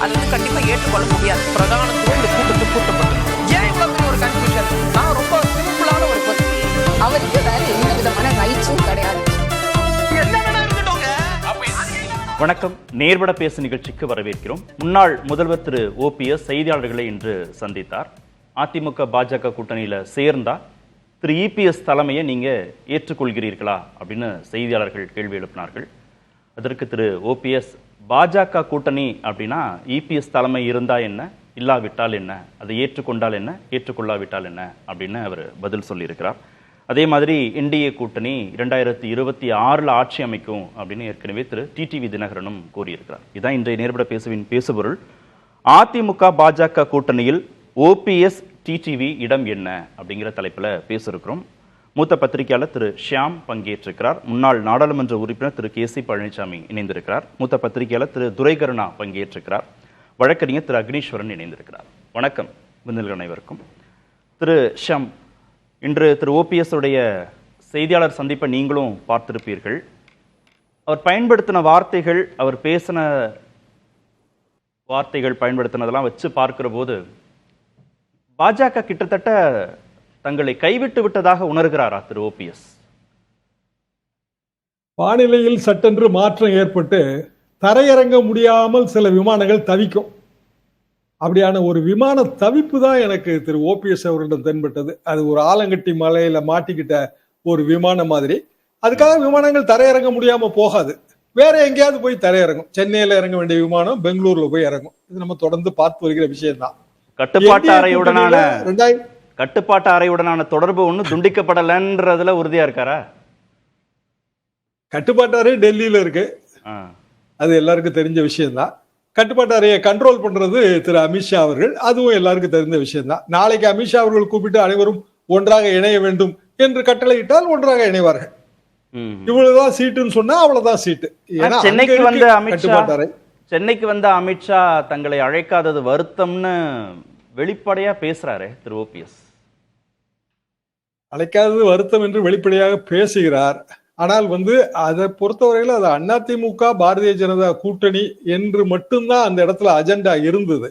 அது வந்து கண்டிப்பா ஏற்றுக்கொள்ள முடியாது. பிரதானத்துவம் இந்த கூட்டத்தை கூட்டப்பட்டது. ஏன் இவ்வளவு பெரிய ஒரு கன்ஃபியூஷன்? நான் ரொம்ப சிம்பிளான ஒரு பர்சன். அவருக்கு வேற எந்த விதமான ரைட்ஸும் கிடையாது. வணக்கம். நேர்பட பேசு நிகழ்ச்சிக்கு வரவேற்கிறோம். முன்னாள் முதல்வர் திரு ஓபிஎஸ் செய்தியாளர்களை இன்று சந்தித்தார். அதிமுக பாஜக கூட்டணியில சேர்ந்தா திரு இபிஎஸ் தலைமையை நீங்க ஏற்றுக்கொள்கிறீர்களா அப்படின்னு செய்தியாளர்கள் கேள்வி எழுப்பினார்கள். அதற்கு திரு ஓபிஎஸ், பாஜக கூட்டணி அப்படின்னா இபிஎஸ் தலைமை இருந்தா என்ன, இல்லாவிட்டால் என்ன, அதை ஏற்றுக்கொண்டால் என்ன, ஏற்றுக்கொள்ளாவிட்டால் என்ன அப்படின்னு அவர் பதில் சொல்லியிருக்கிறார். அதே மாதிரி என்டிஏ கூட்டணி 2026 ஆட்சி அமைக்கும் அப்படின்னு ஏற்கனவே திரு டிடிவி தினகரனும் கூறியிருக்கிறார். இதுதான் இன்றைய நேர்பட பேசுவின் பேசுபொருள். அதிமுக பாஜக கூட்டணியில் ஓபிஎஸ் டிடிவி இடம் என்ன அப்படிங்கிற தலைப்பில் பேச இருக்கிறோம். மூத்த பத்திரிகையாளர் திரு ஷியாம் பங்கேற்றிருக்கிறார். முன்னாள் நாடாளுமன்ற உறுப்பினர் திரு கேசி பழனிசாமி இணைந்திருக்கிறார். மூத்த பத்திரிகையாளர் திரு துரைகருணா பங்கேற்றிருக்கிறார். வழக்கறிஞர் திரு அக்னீஸ்வரன் இணைந்திருக்கிறார். வணக்கம் விருந்தினர்கள் அனைவருக்கும். திரு ஷியாம், இன்று திரு ஓபிஎஸ் உடைய செய்தியாளர் சந்திப்பை நீங்களும் பார்த்திருப்பீர்கள். அவர் பயன்படுத்தின வார்த்தைகள், அவர் பேசின வார்த்தைகள் பயன்படுத்தினதெல்லாம் வச்சு பார்க்கிற போது பாஜக கிட்டத்தட்ட தங்களை கைவிட்டு விட்டதாக உணர்கிறாரா திரு ஓபிஎஸ்? வானிலையில் சட்டென்று மாற்றம் ஏற்பட்டு தரையிறங்க முடியாமல் சில விமானங்கள் தவிக்கும். அப்படியான ஒரு விமான தவிப்பு தான் எனக்கு திரு ஓபிஎஸ் அவர்களிடம் தென்பட்டது. அது ஒரு ஆலங்கட்டி மலையில மாட்டிக்கிட்ட ஒரு விமானம் மாதிரி. அதுக்காக விமானங்கள் தரையிறங்க முடியாம போகாது, வேற எங்கேயாவது போய் தரையிறங்கும். சென்னையில இறங்க வேண்டிய விமானம் பெங்களூர்ல போய் இறங்கும். இது நம்ம தொடர்ந்து பார்த்து வருகிற விஷயம் தான். கட்டுப்பாட்டு அறையுடனான தொடர்பு ஒண்ணு துண்டிக்கப்படலன்றதுல உறுதியா இருக்காரா? கட்டுப்பாட்டு அறை டெல்லியில இருக்கு, அது எல்லாருக்கும் தெரிஞ்ச விஷயம்தான். கட்டுப்பாட்டு அறையை கண்ட்ரோல் பண்றது திரு அமித்ஷா அவர்கள், அதுவும் எல்லாருக்கும் தெரிந்த விஷயம் தான். நாளைக்கு அமித்ஷா அவர்கள் கூப்பிட்டு அனைவரும் ஒன்றாக இணைய வேண்டும் என்று கட்டளையிட்டால் ஒன்றாக இணைவார்கள். இவ்வளவுதான் சீட்டுன்னு சொன்னா அவ்வளவுதான் சீட்டு. சென்னைக்கு வந்த அமித்ஷா தங்களை அழைக்காதது வருத்தம்னு வெளிப்படையா பேசுறாரு திரு ஓபிஎஸ். அழைக்காதது வருத்தம் என்று வெளிப்படையாக பேசுகிறார். ஆனால் அதை பொறுத்தவரையில் அது அதிமுக பாரதிய ஜனதா கூட்டணி என்று மட்டும்தான் அந்த இடத்துல அஜெண்டா இருந்தது.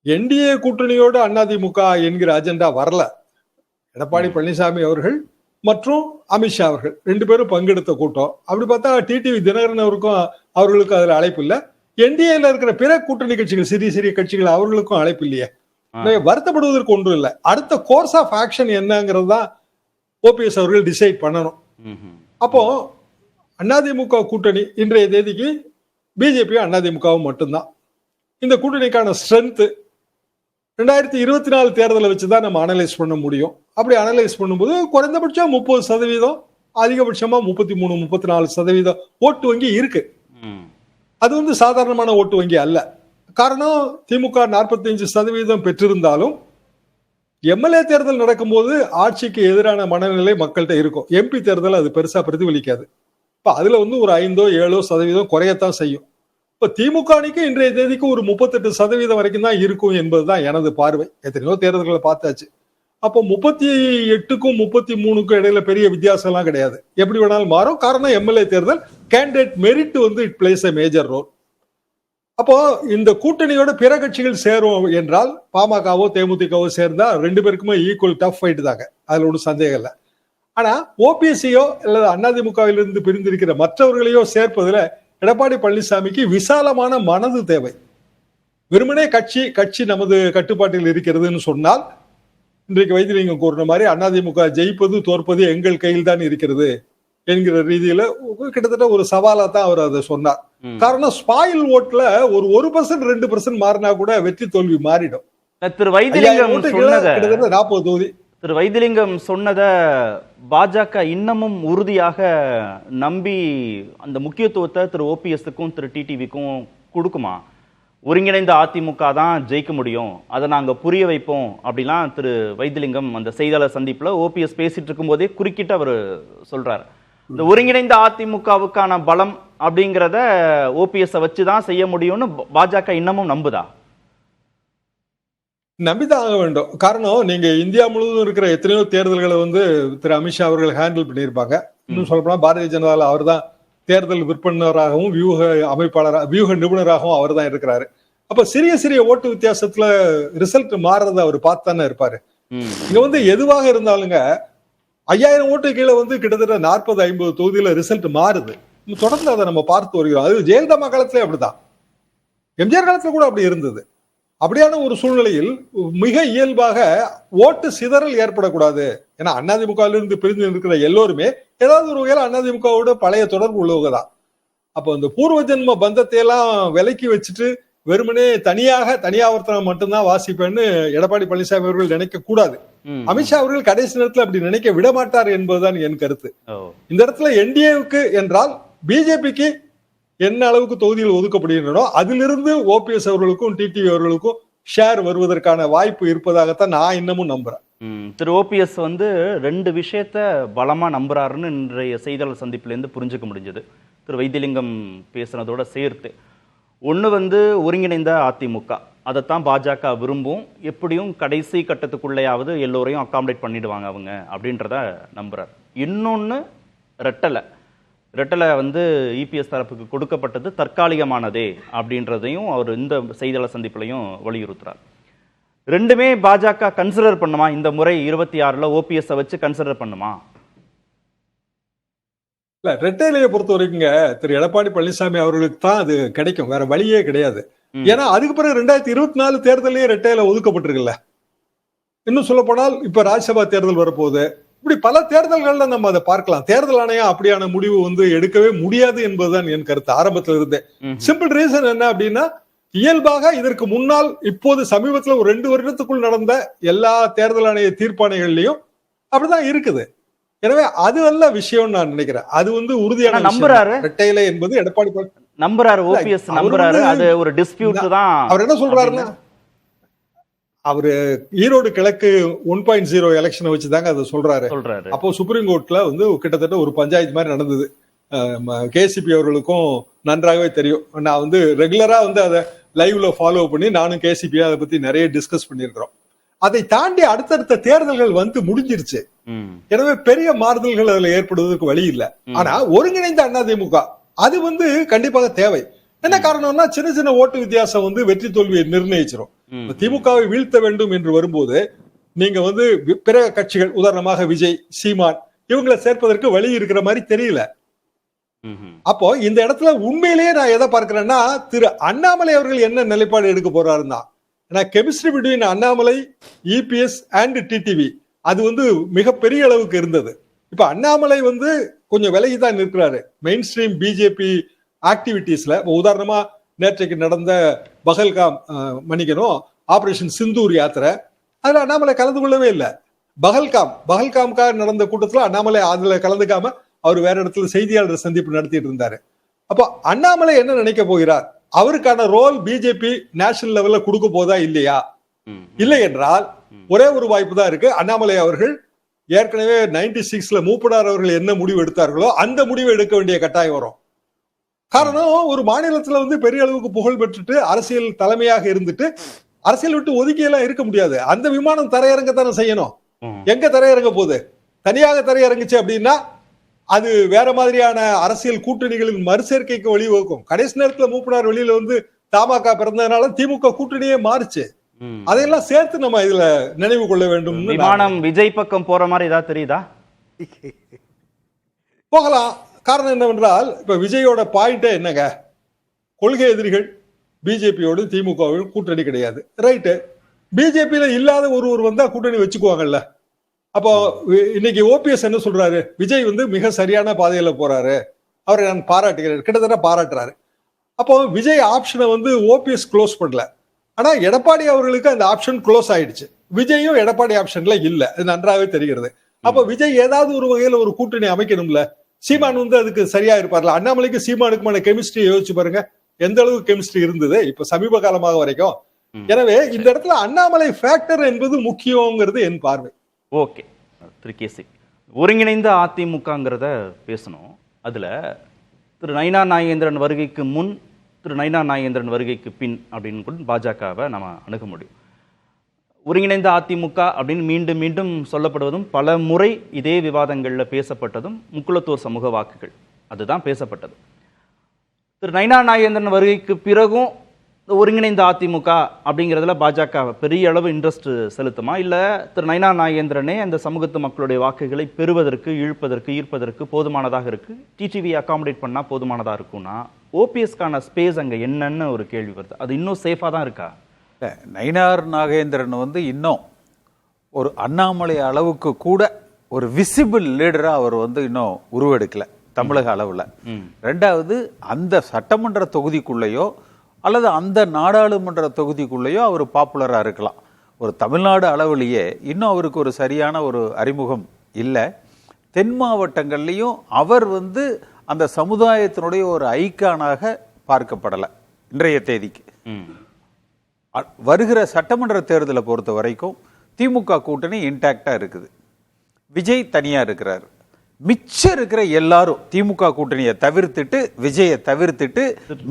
என்டிஏ கூட்டணியோடு அதிமுக என்கிற அஜெண்டா வரல. எடப்பாடி பழனிசாமி அவர்கள் மற்றும் அமித்ஷா அவர்கள் 2 பேரும் பங்கெடுத்த கூட்டம். அப்படி பார்த்தா டிடிவி தினகரன் அவர்களுக்கும் அதுல அழைப்பு இல்லை. என்டிஏல இருக்கிற பிற கூட்டணி கட்சிகள், சிறிய சிறிய கட்சிகள், அவர்களுக்கும் அழைப்பு இல்லையே. வருத்தப்படுவதற்கு ஒன்றும் இல்லை. அடுத்த கோர்ஸ் ஆஃப் ஆக்ஷன் என்னங்கிறது தான் ஓபிஎஸ் அவர்கள் டிசைட் பண்ணணும். அப்போ அதிமுக கூட்டணி இன்றைய தேதிக்கு பிஜேபியும் அதிமுகவும் மட்டும்தான். இந்த கூட்டணிக்கான ஸ்ட்ரென்த் 2024 தேர்தலை வச்சுதான் நம்ம அனலைஸ் பண்ண முடியும். அப்படி அனலைஸ் பண்ணும்போது குறைந்தபட்சம் 30%, அதிகபட்சமா 33-34% ஓட்டு வங்கி இருக்கு. அது சாதாரணமான ஓட்டு வங்கி அல்ல. காரணம், திமுக 45% பெற்றிருந்தாலும் எம்எல்ஏ தேர்தல் நடக்கும்போது ஆட்சிக்கு எதிரான மனநிலை மக்கள்கிட்ட இருக்கும். எம்பி தேர்தல் அது பெருசா பிரதிபலிக்காது. இப்ப அதுல ஒரு 5-7% குறையத்தான் செய்யும். இப்ப திமுக அணிக்கு இன்றைய தேதிக்கு ஒரு 38% வரைக்கும் தான் இருக்கும் என்பதுதான் எனது பார்வை. எத்தனையோ தேர்தல்களை பார்த்தாச்சு. அப்போ 38க்கும் 33க்கும் இடையில பெரிய வித்தியாசம் எல்லாம் கிடையாது. எப்படி வேணாலும் மாறும். காரணம், எம்எல்ஏ தேர்தல் candidate merit it plays a major role. அப்போ இந்த கூட்டணியோட பிற கட்சிகள் சேரும் என்றால், பாமகவோ தேமுதிகவோ சேர்ந்தா 2 பேருக்குமே ஈக்குவல் டஃப் ஃபைட் தாங்க, அதுல ஒன்றும் சந்தேகம் இல்லை. ஆனா ஓபிஎஸ்சியோ அல்லது அதிமுகவிலிருந்து பிரிந்திருக்கிற மற்றவர்களையோ சேர்ப்பதுல எடப்பாடி பழனிசாமிக்கு விசாலமான மனது தேவை. வெறுமனே கட்சி நமது கட்டுப்பாட்டில் இருக்கிறதுன்னு சொன்னால், இன்றைக்கு வைத்திலிங்கம் கூறின மாதிரி அதிமுக ஜெயிப்பது தோற்பது எங்கள் கையில் தான் இருக்கிறது என்கிற ரீதியில கிட்டத்தட்ட ஒரு சவாலா தான் அவர் அதை சொன்னார். காரணம், ஸ்பாயில் ஓட்ல ஒரு 1% 2% மாறினா கூட வெற்றி தோல்வி மாறிடும். திரு வைத்திலிங்கம் கிட்டத்தட்ட 40 தொகுதி. திரு வைத்திலிங்கம் சொன்னதை பாஜக இன்னமும் உறுதியாக நம்பி அந்த முக்கியத்துவத்தை திரு ஓபிஎஸ்க்கும் திரு டிடிவிக்கும் கொடுக்குமா? ஒருங்கிணைந்த அதிமுக தான் ஜெயிக்க முடியும், அதை நாங்க புரிய வைப்போம் அப்படிலாம் திரு வைத்திலிங்கம் அந்த செய்தியாளர் சந்திப்புல ஓபிஎஸ் பேசிட்டு இருக்கும் போதே குறுக்கிட்டு அவர் சொல்றாரு. இந்த ஒருங்கிணைந்த அதிமுகவுக்கான பலம் அப்படிங்கிறத ஓபிஎஸ் வச்சுதான் செய்ய முடியும்னு பாஜக இன்னமும் நம்புதா? நம்பிதான் ஆக வேண்டும். காரணம், நீங்க இந்தியா முழுவதும் இருக்கிற எத்தனையோ தேர்தல்களை திரு அமித்ஷா அவர்கள் ஹேண்டில் பண்ணியிருப்பாங்க. இன்னும் சொல்லப்போனா பாரதிய ஜனதாவில் அவர் தான் தேர்தல் விற்பனராகவும் வியூக நிபுணராகவும் அவர் தான் இருக்கிறாரு. அப்ப சிறிய சிறிய ஓட்டு வித்தியாசத்துல ரிசல்ட் மாறுறத அவர் பார்த்து தானே இருப்பாரு. இங்க வந்து எதுவாக இருந்தாலுங்க 5000 ஓட்டு கீழே வந்து கிட்டத்தட்ட 40-50 தொகுதியில ரிசல்ட் மாறுது. தொடர்ந்து அதை நம்ம பார்த்து வருகிறோம். அது ஜெயலலிதா காலத்திலே அப்படிதான், எம்ஜிஆர் காலத்துல கூட அப்படி இருந்தது. அப்படியான ஒரு சூழ்நிலையில் மிக இயல்பாக ஓட்டு சிதறல் ஏற்படக்கூடாது. ஏன்னா அதிமுகவிலிருந்து பிரிந்து இருக்கிற எல்லோருமே ஏதாவது ஒரு வகையில அதிமுகவோட பழைய தொடர்பு உள்ளவங்க தான். அப்போ இந்த பூர்வ ஜென்ம பந்தத்தை எல்லாம் விலக்கி வச்சுட்டு வெறுமனே தனியாவர்த்தனம் மட்டும்தான் வாசிப்பேன்னு எடப்பாடி பழனிசாமி அவர்கள் நினைக்க கூடாது. அமித்ஷா அவர்கள் கடைசி நேரத்தில் அப்படி நினைக்க விட மாட்டார் என்பதுதான் என் கருத்து. இந்த இடத்துல என்டிஏவுக்கு என்றால் பிஜேபிக்கு என்ன அளவுக்கு தொகுதிகள் ஒதுக்கப்படுகின்றனோ அதிலிருந்து ஓபிஎஸ் அவர்களுக்கும் டிடிவி அவர்களுக்கும் ஷேர் வருவதற்கான வாய்ப்பு இருப்பதாகத்தான் நான் இன்னமும் நம்புறேன். திரு ஓபிஎஸ் வந்து 2 விஷயத்த பலமா நம்புறாருன்னு இன்றைய செய்தியாளர் சந்திப்பிலேருந்து புரிஞ்சுக்க முடிஞ்சது. திரு வைத்திலிங்கம் பேசுனதோட சேர்த்து ஒன்று வந்து ஒருங்கிணைந்த அதிமுக, அதைத்தான் பாஜக விரும்பும், எப்படியும் கடைசி கட்டத்துக்குள்ளேயாவது எல்லோரையும் அகாமடேட் பண்ணிடுவாங்க அவங்க அப்படின்றத நம்புறார். இன்னொன்று ரெட்டலை வந்து இபிஎஸ் தரப்புக்கு கொடுக்கப்பட்டது தற்காலிகமானதே அப்படின்றதையும் அவர் இந்த செய்தியாளர் சந்திப்புலையும் வலியுறுத்துறார். ரெண்டுமே பாஜக கன்சிடர் பண்ணுமா? இந்த முறை 26ல் ஓபிஎஸ் வச்சு கன்சிடர் பண்ணுமா? இல்ல, ரெட்டையிலையை பொறுத்த வரைக்குங்க திரு எடப்பாடி பழனிசாமி அவர்களுக்கு தான் அது கிடைக்கும், வேற வழியே கிடையாது. ஏன்னா அதுக்கு பிறகு 2024 தேர்தலே ரெட்டையில ஒதுக்கப்பட்டிருக்குல்ல. இன்னும் சொல்ல போனால் இப்ப ராஜ்யசபா தேர்தல் வரப்போகுது. இப்படி பல தேர்தல்கள்ல நம்ம அதை பார்க்கலாம். தேர்தல் ஆணையம் அப்படியான முடிவு வந்து எடுக்கவே முடியாது என்பதுதான் என் கருத்து ஆரம்பத்தில் இருந்தே. சிம்பிள் ரீசன் என்ன அப்படின்னா, இயல்பாக இதற்கு முன்னால் இப்போது சமீபத்தில் ஒரு 2 வருடத்துக்குள் நடந்த எல்லா தேர்தல் ஆணைய தீர்ப்பாணைகள்லயும் அப்படிதான் இருக்குது. எனவே அது அல்ல விஷயம் நான் நினைக்கிறேன். அது வந்து உறுதியான நம்புறாரு ரெட்டையிலை என்பது எடப்பாடி நம்புறாரு, ஓபிஎஸ் நம்புறாரு. அது ஒரு டிஸ்பியூட் தான். அவர் என்ன சொல்றாருன்னா, அவரு ஈரோடு கிழக்கு 1.0 எலெக்ஷனை வச்சுதாங்க அதை சொல்றாரு. அப்போ சுப்ரீம் கோர்ட்ல வந்து கிட்டத்தட்ட ஒரு பஞ்சாயத்து மாதிரி நடந்தது. கேசிபி அவர்களுக்கும் நன்றாகவே தெரியும். நான் வந்து ரெகுலரா வந்து அதை லைவ்ல ஃபாலோ பண்ணி நானும் கேசிபி அதை பத்தி நிறைய டிஸ்கஸ் பண்ணியிருக்கிறோம். அதை தாண்டி அடுத்தடுத்த தேர்தல்கள் வந்து முடிஞ்சிருச்சு. எனவே பெரிய மாறுதல்கள் அதுல ஏற்படுவதற்கு வழி இல்லை. ஆனா ஒருங்கிணைந்த அதிமுக அது வந்து கண்டிப்பாக தேவை. என்ன காரணம்னா, சின்ன சின்ன ஓட்டு வித்தியாசம் வந்து வெற்றி தோல்வியை நிர்ணயிச்சிடும். திமுகவை வீழ்த்த வேண்டும் என்று வரும்போது நீங்க வந்து பிற கட்சிகள், உதாரணமாக விஜய், சீமான், இவங்களை சேர்ப்பதற்கு வழி இருக்கிற மாதிரி தெரியல. அப்போ இந்த இடத்துல உண்மையிலேயே நான் எதை பார்க்கிறேன்னா, திரு அண்ணாமலை அவர்கள் என்ன நிலைப்பாடு எடுக்க போறாருன்னா, ஏன்னா chemistry between Annamalai, EPS and TTV அது வந்து மிகப்பெரிய அளவுக்கு இருந்தது. இப்ப அண்ணாமலை வந்து கொஞ்சம் விலகிதான் இருக்கிறாரு மெயின் ஸ்ட்ரீம் பிஜேபி ஆக்டிவிட்டிஸ்ல. உதாரணமா நேற்றைக்கு நடந்த பகல்காம் மன்னிக்கணும் ஆபரேஷன் சிந்தூர் யாத்திரை, அதுல அண்ணாமலை கலந்து கொள்ளவே இல்லை. பகல்காம்காக நடந்த கூட்டத்துல அண்ணாமலை அதுல கலந்துக்காம அவர் வேற இடத்துல செய்தியாளர் சந்திப்பு நடத்திட்டு இருந்தாரு. அப்போ அண்ணாமலை என்ன நினைக்க போகிறார்? அவருக்கான ரோல் பிஜேபி நேஷனல் லெவல்ல கொடுக்க போதா இல்லையா? இல்லை என்றால் ஒரே ஒரு வாய்ப்பு தான் இருக்கு. அண்ணாமலை அவர்கள் ஏற்கனவே 96ல மூப்பனார் அவர்கள் என்ன முடிவு எடுத்தார்களோ அந்த முடிவை எடுக்க வேண்டிய கட்டாயம் வரும். காரணம், ஒரு மாநிலத்துல வந்து பெரிய அளவுக்கு புகழ் பெற்றுட்டு அரசியல் தலைமையாக இருந்துட்டு அரசியல் விட்டு ஒதுக்கியெல்லாம் இருக்க முடியாது. அந்த விமானம் தரையிறங்கத்தானே செய்யணும். எங்க தரையிறங்க போகுது? தனியாக தரையிறங்குச்சு அப்படின்னா அது வேற மாதிரியான அரசியல் கூட்டணிகளின் மறுசேர்க்கைக்கு வழிவகுக்கும். கடைசி நேரத்துல மூப்பனார் வெளியில வந்து தமாக பிறந்ததுனால திமுக கூட்டணியே மாறுச்சு. அதையெல்லாம் சேர்த்து நம்ம இதுல நினைவு கொள்ள வேண்டும். விமானம் விஜய் பக்கம் போற மாதிரி ஏதாவது தெரியுதா? போகலாம். காரணம் என்னவென்றால், இப்ப விஜயோட பாயிண்டே என்னங்க, கொள்கை எதிரிகள் பிஜேபியோடு திமுகவோடு கூட்டணி கிடையாது. ரைட்டு, பிஜேபியில இல்லாத ஒருவர் வந்தா கூட்டணி வச்சுக்குவாங்கல்ல. அப்போ இன்னைக்கு ஓபிஎஸ் என்ன சொல்றாரு? விஜய் வந்து மிக சரியான பாதையில போறாரு, அவரை நான் பாராட்டுகிறேன், கிட்டத்தட்ட பாராட்டுறாரு. அப்போ விஜய் ஆப்ஷனை வந்து ஓபிஎஸ் க்ளோஸ் பண்ணல. ஆனா எடப்பாடி அவர்களுக்கு அந்த ஆப்ஷன் க்ளோஸ் ஆயிடுச்சு. விஜயும் எடப்பாடி ஆப்ஷன்ல இல்ல, அது நன்றாகவே தெரிகிறது. அப்போ விஜய் ஏதாவது ஒரு வகையில ஒரு கூட்டணி அமைக்கணும்ல. சீமான் வந்து அதுக்கு சரியா இருப்பார்ல. அண்ணாமலைக்கு சீமானுக்குமான கெமிஸ்ட்ரி யோசிச்சு பாருங்க, எந்த அளவுக்கு கெமிஸ்ட்ரி இருந்தது இப்ப சமீப காலமாக வரைக்கும். எனவே இந்த இடத்துல அண்ணாமலை ஃபேக்டர் என்பது முக்கியங்கிறது என் பார்வை. ஓகே, திரு கேசி, ஒருங்கிணைந்த அதிமுகங்கிறத பேசணும். அதுல திரு நயினா நாகேந்திரன் வருகைக்கு முன், திரு நயினா நாகேந்திரன் வருகைக்கு பின் அப்படின்னு கூட பாஜகவை நம்ம அணுக முடியும். ஒருங்கிணைந்த அதிமுக அப்படின்னு மீண்டும் மீண்டும் சொல்லப்படுவதும், பல முறை இதே விவாதங்களில் பேசப்பட்டதும் முக்குளத்தூர் சமூக வாக்குகள். அதுதான் பேசப்பட்டது. திரு நயினா நாகேந்திரன் வருகைக்கு பிறகும் ஒருங்கிணைந்த அதிமுக அப்படிங்கிறதுல பாஜக பெரிய அளவு இன்ட்ரெஸ்ட் செலுத்துமா, இல்லை திரு நயினா நாகேந்திரனே அந்த சமூகத்து மக்களுடைய வாக்குகளை பெறுவதற்கு, இழுப்பதற்கு, ஈர்ப்பதற்கு போதுமானதாக இருக்கு, டிடிவி அகாமடேட் பண்ணா போதுமானதாக இருக்கும்னா ஓபிஎஸ்கான ஸ்பேஸ் அங்கே என்னன்னு ஒரு கேள்வி வருது. அது இன்னும் சேஃபாக தான் இருக்கா? நயினார் நாகேந்திரன் இன்னும் ஒரு அண்ணாமலை அளவுக்கு கூட ஒரு விசிபிள் லீடரா அவர் இன்னும் உருவெடுக்கல தமிழக அளவில். ரெண்டாவது, அந்த சட்டமன்ற தொகுதிக்குள்ளேயோ அல்லது அந்த நாடாளுமன்ற தொகுதிக்குள்ளேயோ அவர் பாப்புலராக இருக்கலாம். ஒரு தமிழ்நாடு அளவிலேயே இன்னும் அவருக்கு ஒரு சரியான ஒரு அறிமுகம் இல்லை. தென் மாவட்டங்கள்லேயும் அவர் அந்த சமுதாயத்தினுடைய ஒரு ஐக்கானாக பார்க்கப்படலை இன்றைய தேதிக்கு. வருகிற சட்டமன்ற தேர்தலை பொறுத்த வரைக்கும் திமுக கூட்டணி இன்டாக்டா இருக்குது. விஜய் தனியா இருக்கிறார். மிச்சம் இருக்கிற எல்லாரும் திமுக கூட்டணியை தவிர்த்துட்டு, விஜயை தவிர்த்துட்டு,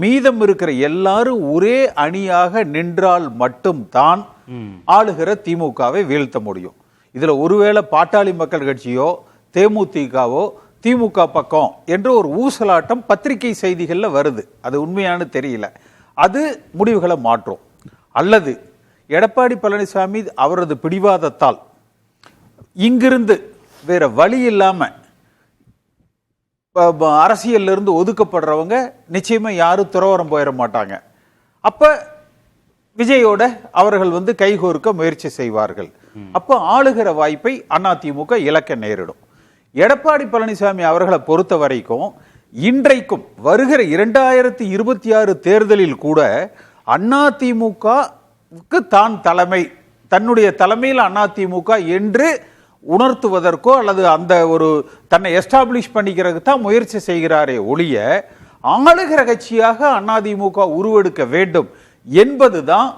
மீதம் இருக்கிற எல்லாரும் ஒரே அணியாக நின்றால் மட்டும் தான் ஆளுகிற திமுகவை வீழ்த்த முடியும். இதுல ஒருவேளை பாட்டாளி மக்கள் கட்சியோ தேமுதிகவோ திமுக பக்கம் என்று ஒரு ஊசலாட்டம் பத்திரிகை செய்திகள்ல வருது. அது உண்மையானு தெரியல. அது முடிவுகளை மாற்றும். அல்லது எடப்பாடி பழனிசாமி அவரது பிடிவாதத்தால் இங்கிருந்து வேற வழி இல்லாம அரசியல்ல இருந்து ஒதுக்கப்படுறவங்க நிச்சயமா யாரும் துறவரம் போயிட மாட்டாங்க. அப்ப விஜயோட அவர்கள் கைகோர்க்க முயற்சி செய்வார்கள். அப்ப ஆளுகிற வாய்ப்பை அதிமுக இழக்க நேரிடும். எடப்பாடி பழனிசாமி அவர்களை பொறுத்த வரைக்கும் இன்றைக்கும் வருகிற 2026 தேர்தலில் கூட அதிமுகவுக்கு தான் தலைமை, தன்னுடைய தலைமையில் அதிமுக என்று உணர்த்துவதற்கோ அல்லது அந்த ஒரு தன்னை எஸ்டாப்ளிஷ் பண்ணிக்கிறதுக்கு தான் முயற்சி செய்கிறாரே ஒழிய ஆளுகிற கட்சியாக அதிமுக உருவெடுக்க வேண்டும் என்பதுதான்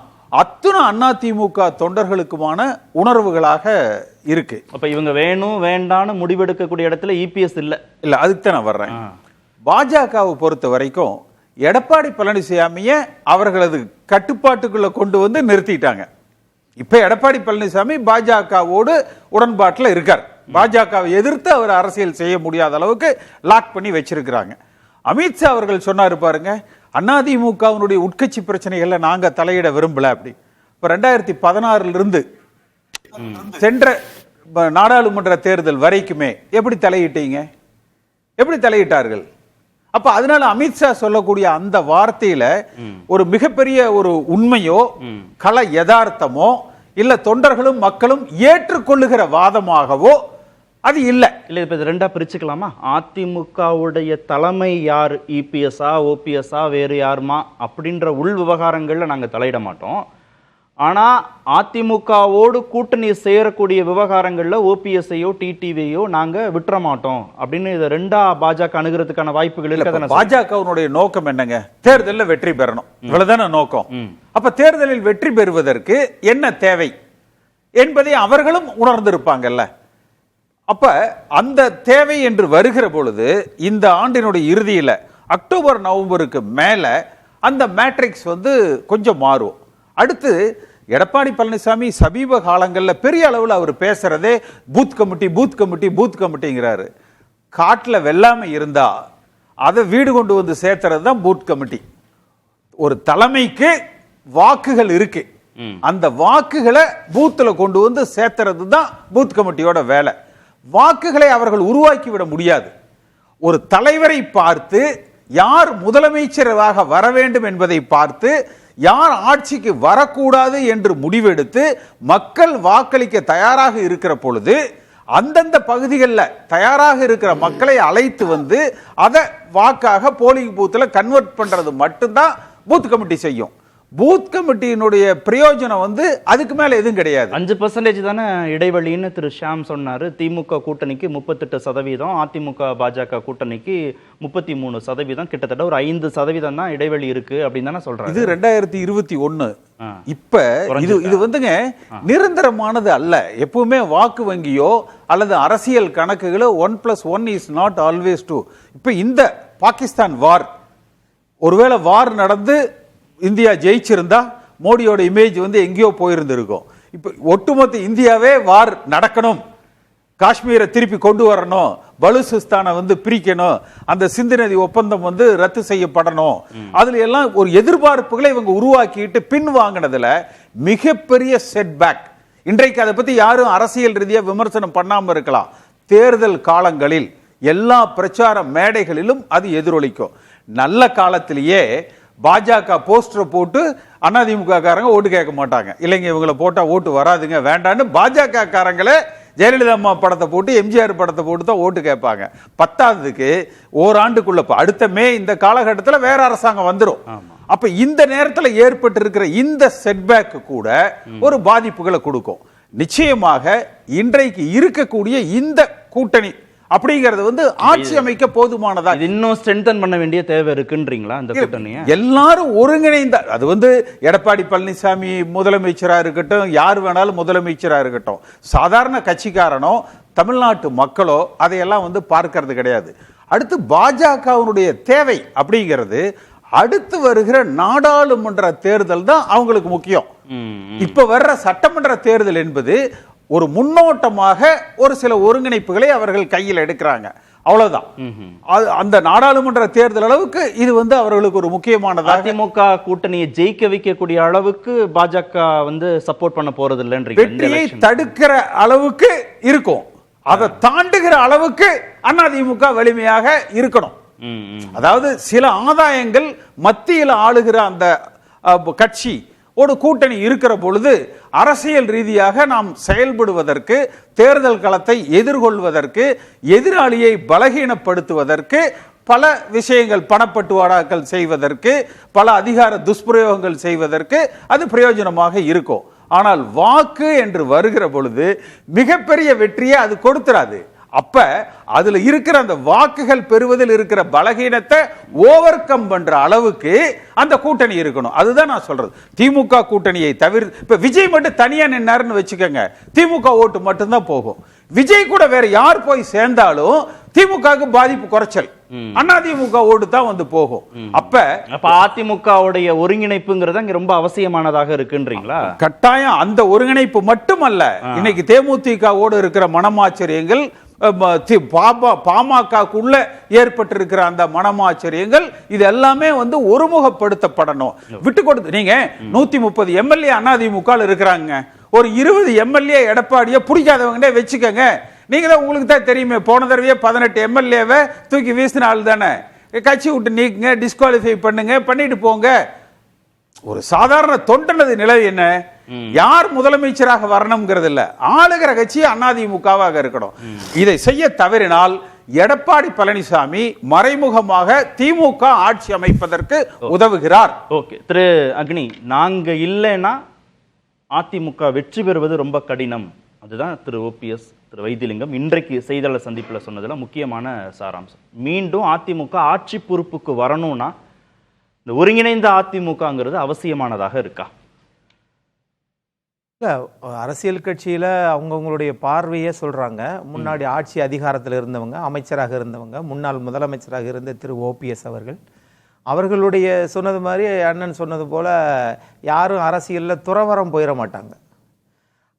அத்தனை அதிமுக தொண்டர்களுக்குமான உணர்வுகளாக இருக்கு. அப்ப இவங்க வேணும் வேண்டான்னு முடிவெடுக்கக்கூடிய இடத்துல இபிஎஸ் இல்ல அதுக்கு தான் நான் வர்றேன். பாஜகவை பொறுத்த வரைக்கும் எடப்பாடி பழனிசாமியை அவர்களது கட்டுப்பாட்டுக்குள்ள கொண்டு நிறுத்திட்டாங்க. இப்ப எடப்பாடி பழனிசாமி பாஜகவோடு உடன்பாட்டில் இருக்கார். பாஜகவை எதிர்த்து அவர் அரசியல் செய்ய முடியாத அளவுக்கு லாக் பண்ணி வச்சிருக்கிறாங்க. அமித்ஷா அவர்கள் சொன்னாரு பாருங்க, அதிமுகவினுடைய உட்கட்சி பிரச்சனைகள்ல நாங்க தலையிட விரும்பல அப்படி. இப்ப 2016 இருந்து சென்ற நாடாளுமன்ற தேர்தல் வரைக்குமே எப்படி தலையிட்டீங்க? எப்படி தலையிட்டார்கள்? அப்ப அதனால அமித்ஷா சொல்லக்கூடிய அந்த வார்த்தையில ஒரு மிகப்பெரிய ஒரு உண்மையோ கள யதார்த்தமோ இல்ல தொண்டர்களும் மக்களும் ஏற்றுக்கொள்ளுகிற வாதமாகவோ அது இல்ல. இப்ப இது ரெண்டா பிரிச்சுக்கலாமா? அதிமுகவுடைய தலைமை யார், இபிஎஸ்ஆ ஓபிஎஸ்ஆ வேறு யாருமா அப்படின்ற உள் விவகாரங்கள்ல நாங்க தலையிட மாட்டோம். ஆனா அதிமுகவோடு கூட்டணி சேரக்கூடிய விவகாரங்கள்ல ஓபிஎஸ்ஐயோ டிடிவியோ நாங்க விட்டுற மாட்டோம் அப்படின்னு இதை ரெண்டா பாஜக அணுகிறதுக்கான வாய்ப்புகள் இருக்கு. பாஜகவுடைய நோக்கம் என்னங்க? தேர்தலில் வெற்றி பெறணும், இவ்வளவுதான நோக்கம். அப்ப தேர்தலில் வெற்றி பெறுவதற்கு என்ன தேவை என்பதை அவர்களும் உணர்ந்திருப்பாங்கல்ல. அப்ப அந்த தேவை என்று வருகிற பொழுது இந்த ஆண்டினுடைய இறுதியில அக்டோபர் நவம்பருக்கு மேல அந்த மேட்ரிக்ஸ் கொஞ்சம் மாறும். அடுத்து எடப்பாடி பழனிசாமி சமீப காலங்களில் பெரிய அளவில் அவர் பேசுறதே booth committee booth committee booth கமிட்டிங்கிறாரு. காட்டில் வெள்ளாமை இருந்தா அதை வீடு கொண்டு சேர்த்துறது தான் பூத் கமிட்டி. ஒரு தலைமைக்கு வாக்குகள் இருக்கு, அந்த வாக்குகளை பூத்துல கொண்டு சேர்த்துறது தான் பூத் கமிட்டியோட வேலை. வாக்குகளை அவர்கள் உருவாக்கி விட முடியாது. ஒரு தலைவரை பார்த்து யார் முதலமைச்சராக வர வேண்டும் என்பதை பார்த்து யார் ஆட்சிக்கு வரக்கூடாது என்று முடிவெடுத்து மக்கள் வாக்களிக்க தயாராக இருக்கிற பொழுது அந்தந்த பகுதிகளில் தயாராக இருக்கிற மக்களை அழைத்து அதை வாக்காக போலிங் பூத்துல கன்வெர்ட் பண்றது மட்டும்தான் பூத் கமிட்டி செய்யும். பூத் கமிட்டியினுடைய பிரயோஜனம் அதுக்கு மேல எதுவும் கிடையாது. 5% தானே இடைவெளின்னு திரு ஷாம் சொன்னாரு. திமுக கூட்டணிக்கு 38%, அதிமுக பாஜக கூட்டணிக்கு 33%, கிட்டத்தட்ட ஒரு 5% தான் இடைவெளி இருக்கு அப்படின்னு தானே சொல்றாங்க. இது 2021. இப்ப இது நிரந்தரமானது அல்ல. எப்பவுமே வாக்கு வங்கியோ அல்லது அரசியல் கணக்குகளோ 1+1 is not always 2. இப்ப இந்த பாகிஸ்தான் வார், ஒருவேளை வார் நடந்து இந்தியா ஜெயிச்சிருந்தா மோடியோட இமேஜ் எங்கேயோ போயிருந்திருக்கும். இப்ப ஒட்டுமொத்த இந்தியாவே வார் நடக்கணும், காஷ்மீரை திருப்பி கொண்டு வரணும், பலுசிஸ்தானை பிரிக்கணும், அந்த சிந்து நதி ஒப்பந்தம் ரத்து செய்யப்படணும், அதுல எல்லாம் ஒரு எதிர்பார்ப்புகளை இவங்க உருவாக்கிட்டு பின் வாங்கினதுல மிகப்பெரிய செட்பேக். இன்றைக்கு அதை பத்தி யாரும் அரசியல் ரீதியா விமர்சனம் பண்ணாம இருக்கலாம். தேர்தல் காலங்களில் எல்லா பிரச்சார மேடைகளிலும் அது எதிரொலிக்கும். நல்ல காலத்திலேயே பாஜக போஸ்டரை போட்டு அதிமுக காரங்க ஓட்டு கேட்க மாட்டாங்க. இல்லைங்க இவங்களை போட்டா ஓட்டு வராதுங்க வேண்டான்னு பாஜக காரங்களே ஜெயலலிதா அம்மா படத்தை போட்டு எம்ஜிஆர் படத்தை போட்டு தான் ஓட்டு கேட்பாங்க. பத்தாவதுக்கு ஓராண்டுக்குள்ள அடுத்த மே இந்த காலகட்டத்தில் வேற அரசாங்கம் வந்துடும். அப்ப இந்த நேரத்தில் ஏற்பட்டு இருக்கிற இந்த செட்பேக் கூட ஒரு பாதிப்புகளை கொடுக்கும். நிச்சயமாக இன்றைக்கு இருக்கக்கூடிய இந்த கூட்டணி அப்படிங்கிறது ஆட்சி அமைக்க போதுமானதா? இன்னும் ஸ்ட்ரென்தன் பண்ண வேண்டிய தேவை இருக்குன்றீங்களா இந்த கூட்டணியை? எல்லாரும் ஒருங்கிணைந்த அது எடப்பாடி பழனிசாமி முதலமைச்சரா இருக்கட்டும், யார் வேணாலும் முதலமைச்சரா இருக்கட்டும், சாதாரண கட்சிக்காரனோ தமிழ்நாட்டு மக்களோ அதையெல்லாம் பார்க்கிறது கிடையாது. அடுத்து பாஜகவுடைய தேவை அப்படிங்கிறது அடுத்து வருகிற நாடாளுமன்ற தேர்தல் தான் அவங்களுக்கு முக்கியம். இப்ப வர்ற சட்டமன்ற தேர்தல் என்பது ஒரு முன்னோட்டமாக ஒரு சில ஒருங்கிணைப்புகளை அவர்கள் கையில் எடுக்கிறாங்க, அவ்வளவுதான். அந்த நாடாளுமன்ற தேர்தல் அளவுக்கு இது அவர்களுக்கு ஒரு முக்கியமானது. அதிமுக கூட்டணியை ஜெயிக்க வைக்கக்கூடிய அளவுக்கு பாஜக சப்போர்ட் பண்ண போறது இல்லைன்றீங்க. வெற்றியை தடுக்கிற அளவுக்கு இருக்கும், அதை தாண்டுகிற அளவுக்கு அதிமுக வலிமையாக இருக்கணும். அதாவது சில ஆதாயங்கள் மத்தியில் ஆளுகிற அந்த கட்சி ஒரு கூட்டணி இருக்கிற பொழுது அரசியல் ரீதியாக நாம் செயல்படுவதற்கு, தேர்தல் களத்தை எதிர்கொள்வதற்கு, எதிராளியை பலகீனப்படுத்துவதற்கு பல விஷயங்கள், பணப்பட்டுவாடாக்கள் செய்வதற்கு, பல அதிகார துஷ்பிரயோகங்கள் செய்வதற்கு அது பிரயோஜனமாக இருக்கும். ஆனால் வாக்கு என்று வருகிற பொழுது மிகப்பெரிய வெற்றியை அது கொடுத்துறாது. அப்ப அதுல இருக்கிற அந்த வாக்குகள் பெறுவதில் இருக்கிற பலகீனத்தை ஓவர் கம் பண்ற அளவுக்கு அந்த கூட்டணி இருக்கணும். அதுதான் நான் சொல்றது. திமுக கூட்டணியை தவிர இப்ப விஜய் மட்டும் தனியா நின்னாருன்னு வச்சுக்கோங்க, திமுக ஓட்டு மட்டும்தான் போகும். விஜய் கூட வேற யார் போய் சேர்ந்தாலும் திமுகவுக்கு பாதிப்பு குறைச்சல், அதிமுக ஓட்டு தான் போகும். அப்ப அதிமுகவுடைய ஒருங்கிணைப்புங்கிறது அங்க ரொம்ப அவசியமானதாக இருக்குன்றீங்களா? கட்டாயம். அந்த ஒருங்கிணைப்பு மட்டுமல்ல, இன்னைக்கு தேமுதிக ஓடு இருக்கிற மனமாச்சரியங்கள், பாமகக்குள்ள ஏற்பட்டிருக்கிற அந்த மனமாச்சரியங்கள், இது எல்லாமே ஒருமுகப்படுத்தப்படணும். விட்டு கொடுத்து நீங்க 130 எம்எல்ஏ அதிமுக இருக்கிறாங்க, ஒரு 20 எம்எல்ஏ எடப்பாடியை பிடிக்காதவங்க வச்சுக்கோங்க. நீங்க தான், உங்களுக்கு தான் தெரியுமே, போன தடவையே 18 எம்எல்ஏவை தூக்கி வீசின ஆள் தானே. கட்சி விட்டு நீக்குங்க, டிஸ்குவாலிஃபை பண்ணுங்க, பண்ணிட்டு போங்க. ஒரு சாதாரண தொண்டனது நிலை என்ன? யார் முதலமைச்சராக வரணும்ங்கிறது இல்ல, ஆளுகிற கட்சி அதிமுகவாக இருக்கணும். இதை செய்ய தவறினால் எடப்பாடி பழனிசாமி மறைமுகமாக திமுக ஆட்சி அமைப்பதற்கு உதவுகிறார். ஓகே திரு அக்னி, நாங்க இல்லைன்னா அதிமுக வெற்றி பெறுவது ரொம்ப கடினம், அதுதான் திரு ஓபிஎஸ், திரு வைத்திலிங்கம் இன்றைக்கு செய்தியாளர் சந்திப்பில் சொன்னதுல முக்கியமான சாராம்சம். மீண்டும் அதிமுக ஆட்சி பொறுப்புக்கு வரணும்னா இந்த ஒருங்கிணைந்த அதிமுகங்கிறது அவசியமானதாக இருக்கா? இல்லை, அரசியல் கட்சியில் அவங்கவுங்களுடைய பார்வையே சொல்கிறாங்க. முன்னாடி ஆட்சி அதிகாரத்தில் இருந்தவங்க, அமைச்சராக இருந்தவங்க, முன்னாள் முதலமைச்சராக இருந்த திரு ஓபிஎஸ் அவர்களுடைய சொன்னது மாதிரி அண்ணன் சொன்னது போல் யாரும் அரசியலில் துறவரம் போயிட மாட்டாங்க.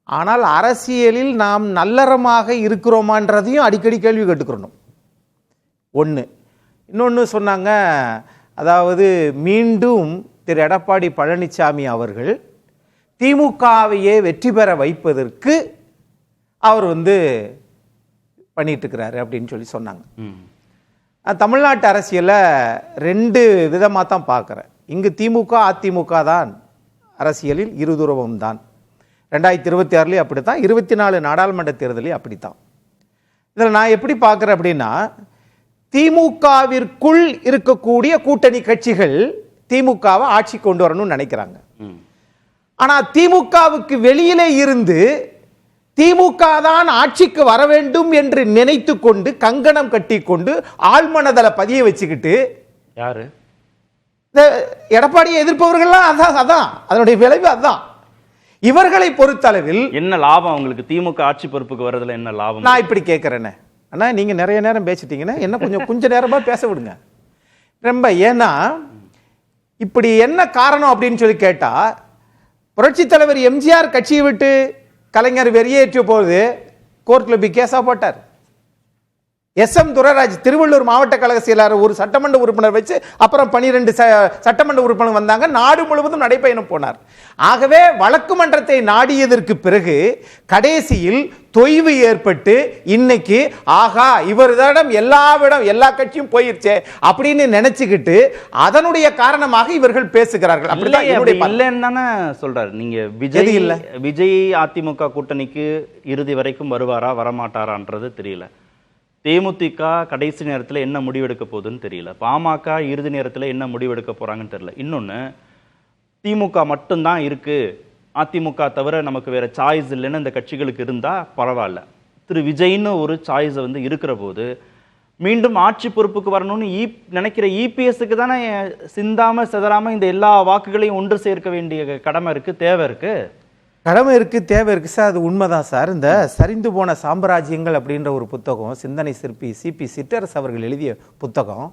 ஆனால் அரசியலில் நாம் நல்லறமாக இருக்கிறோமான்றதையும் அடிக்கடி கேள்வி கேட்டுக்கிறணும். ஒன்று. இன்னொன்று சொன்னாங்க, அதாவது மீண்டும் திரு எடப்பாடி பழனிசாமி அவர்கள் திமுகவையே வெற்றி பெற வைப்பதற்கு அவர் பண்ணிட்டு இருக்கிறாரு அப்படின்னு சொல்லி சொன்னாங்க. தமிழ்நாட்டு அரசியலை ரெண்டு விதமாக தான் பார்க்குறேன். இங்கு திமுக அதிமுக தான் அரசியலில் இருதுருவம் தான். 2026 அப்படித்தான், 24 நாடாளுமன்ற தேர்தலையும் அப்படித்தான். இதில் நான் எப்படி பார்க்குறேன் அப்படின்னா, திமுகவிற்குள் இருக்கக்கூடிய கூட்டணி கட்சிகள் திமுகவை ஆட்சி கொண்டு வரணும்னு நினைக்கிறாங்க. ஆனால் திமுகவுக்கு வெளியிலே இருந்து திமுக தான் ஆட்சிக்கு வர வேண்டும் என்று நினைத்து கொண்டு கங்கணம் கட்டி கொண்டு ஆழ்மனதள பதிய வச்சுக்கிட்டு யாரு எடப்பாடியை எதிர்ப்பவர்கள்லாம் அதான் அதனுடைய விளைவு. அதான் இவர்களை பொறுத்தளவில் என்ன லாபம் உங்களுக்கு திமுக ஆட்சி பொறுப்புக்கு வர்றதுல என்ன லாபம்? நான் இப்படி கேட்கிறேனே அண்ணா, நீங்க நிறைய நேரம் பேசிட்டீங்கன்னா என்ன கொஞ்ச நேரமா பேச விடுங்க ரொம்ப. ஏன்னா இப்படி என்ன காரணம் அப்படின்னு சொல்லி கேட்டா, புரட்சி தலைவர் எம்ஜிஆர் கட்சியை விட்டு கலைஞர் வெளியேற்றிய போது கோர்ட்ல போய் கேஸா போட்டார். SM துரைராஜ் திருவள்ளூர் மாவட்ட கழக செயலாளர் ஒரு சட்டமன்ற உறுப்பினர் வச்சு அப்புறம் 12 சட்டமன்ற உறுப்பினர் வந்தாங்க. நாடு முழுவதும் நடைபயணம் போனார். ஆகவே வழக்கு மன்றத்தை நாடியதற்கு பிறகு கடைசியில் தொய்வு ஏற்பட்டு இன்னைக்கு ஆகா இவரிடம் எல்லா கட்சியும் போயிருச்சே அப்படின்னு நினைச்சுக்கிட்டு அதனுடைய காரணமாக இவர்கள் பேசுகிறார்கள். அப்படிதான் இல்லைன்னு தானே சொல்றாரு. நீங்க விஜய் அதிமுக கூட்டணிக்கு இறுதி வரைக்கும் வருவாரா வரமாட்டாரான்றது தெரியல. தேமுதிக கடைசி நேரத்தில் என்ன முடிவெடுக்க போகுதுன்னு தெரியல. பாமக இறுதி நேரத்தில் என்ன முடிவெடுக்க போறாங்கன்னு தெரியல. இன்னொன்று, திமுக மட்டும்தான் இருக்கு, அதிமுக தவிர நமக்கு வேற சாய்ஸ் இல்லைன்னு இந்த கட்சிகளுக்கு இருந்தா பரவாயில்ல. திரு விஜய்னு ஒரு சாய்ஸ் இருக்கிற போது மீண்டும் ஆட்சி பொறுப்புக்கு வரணும்னு நினைக்கிற இபிஎஸ்க்கு தானே சிந்தாம சிதறாம இந்த எல்லா வாக்குகளையும் ஒன்று சேர்க்க வேண்டிய கடமை இருக்கு, தேவை இருக்கு. கடமை இருக்கு, தேவை இருக்கு சார். அது உண்மைதான் சார். இந்த சரிந்து போன சாம்ராஜ்யங்கள் அப்படின்ற ஒரு புத்தகம் சிந்தனை சிற்பி சிபி சிற்றரசு அவர்கள் எழுதிய புத்தகம்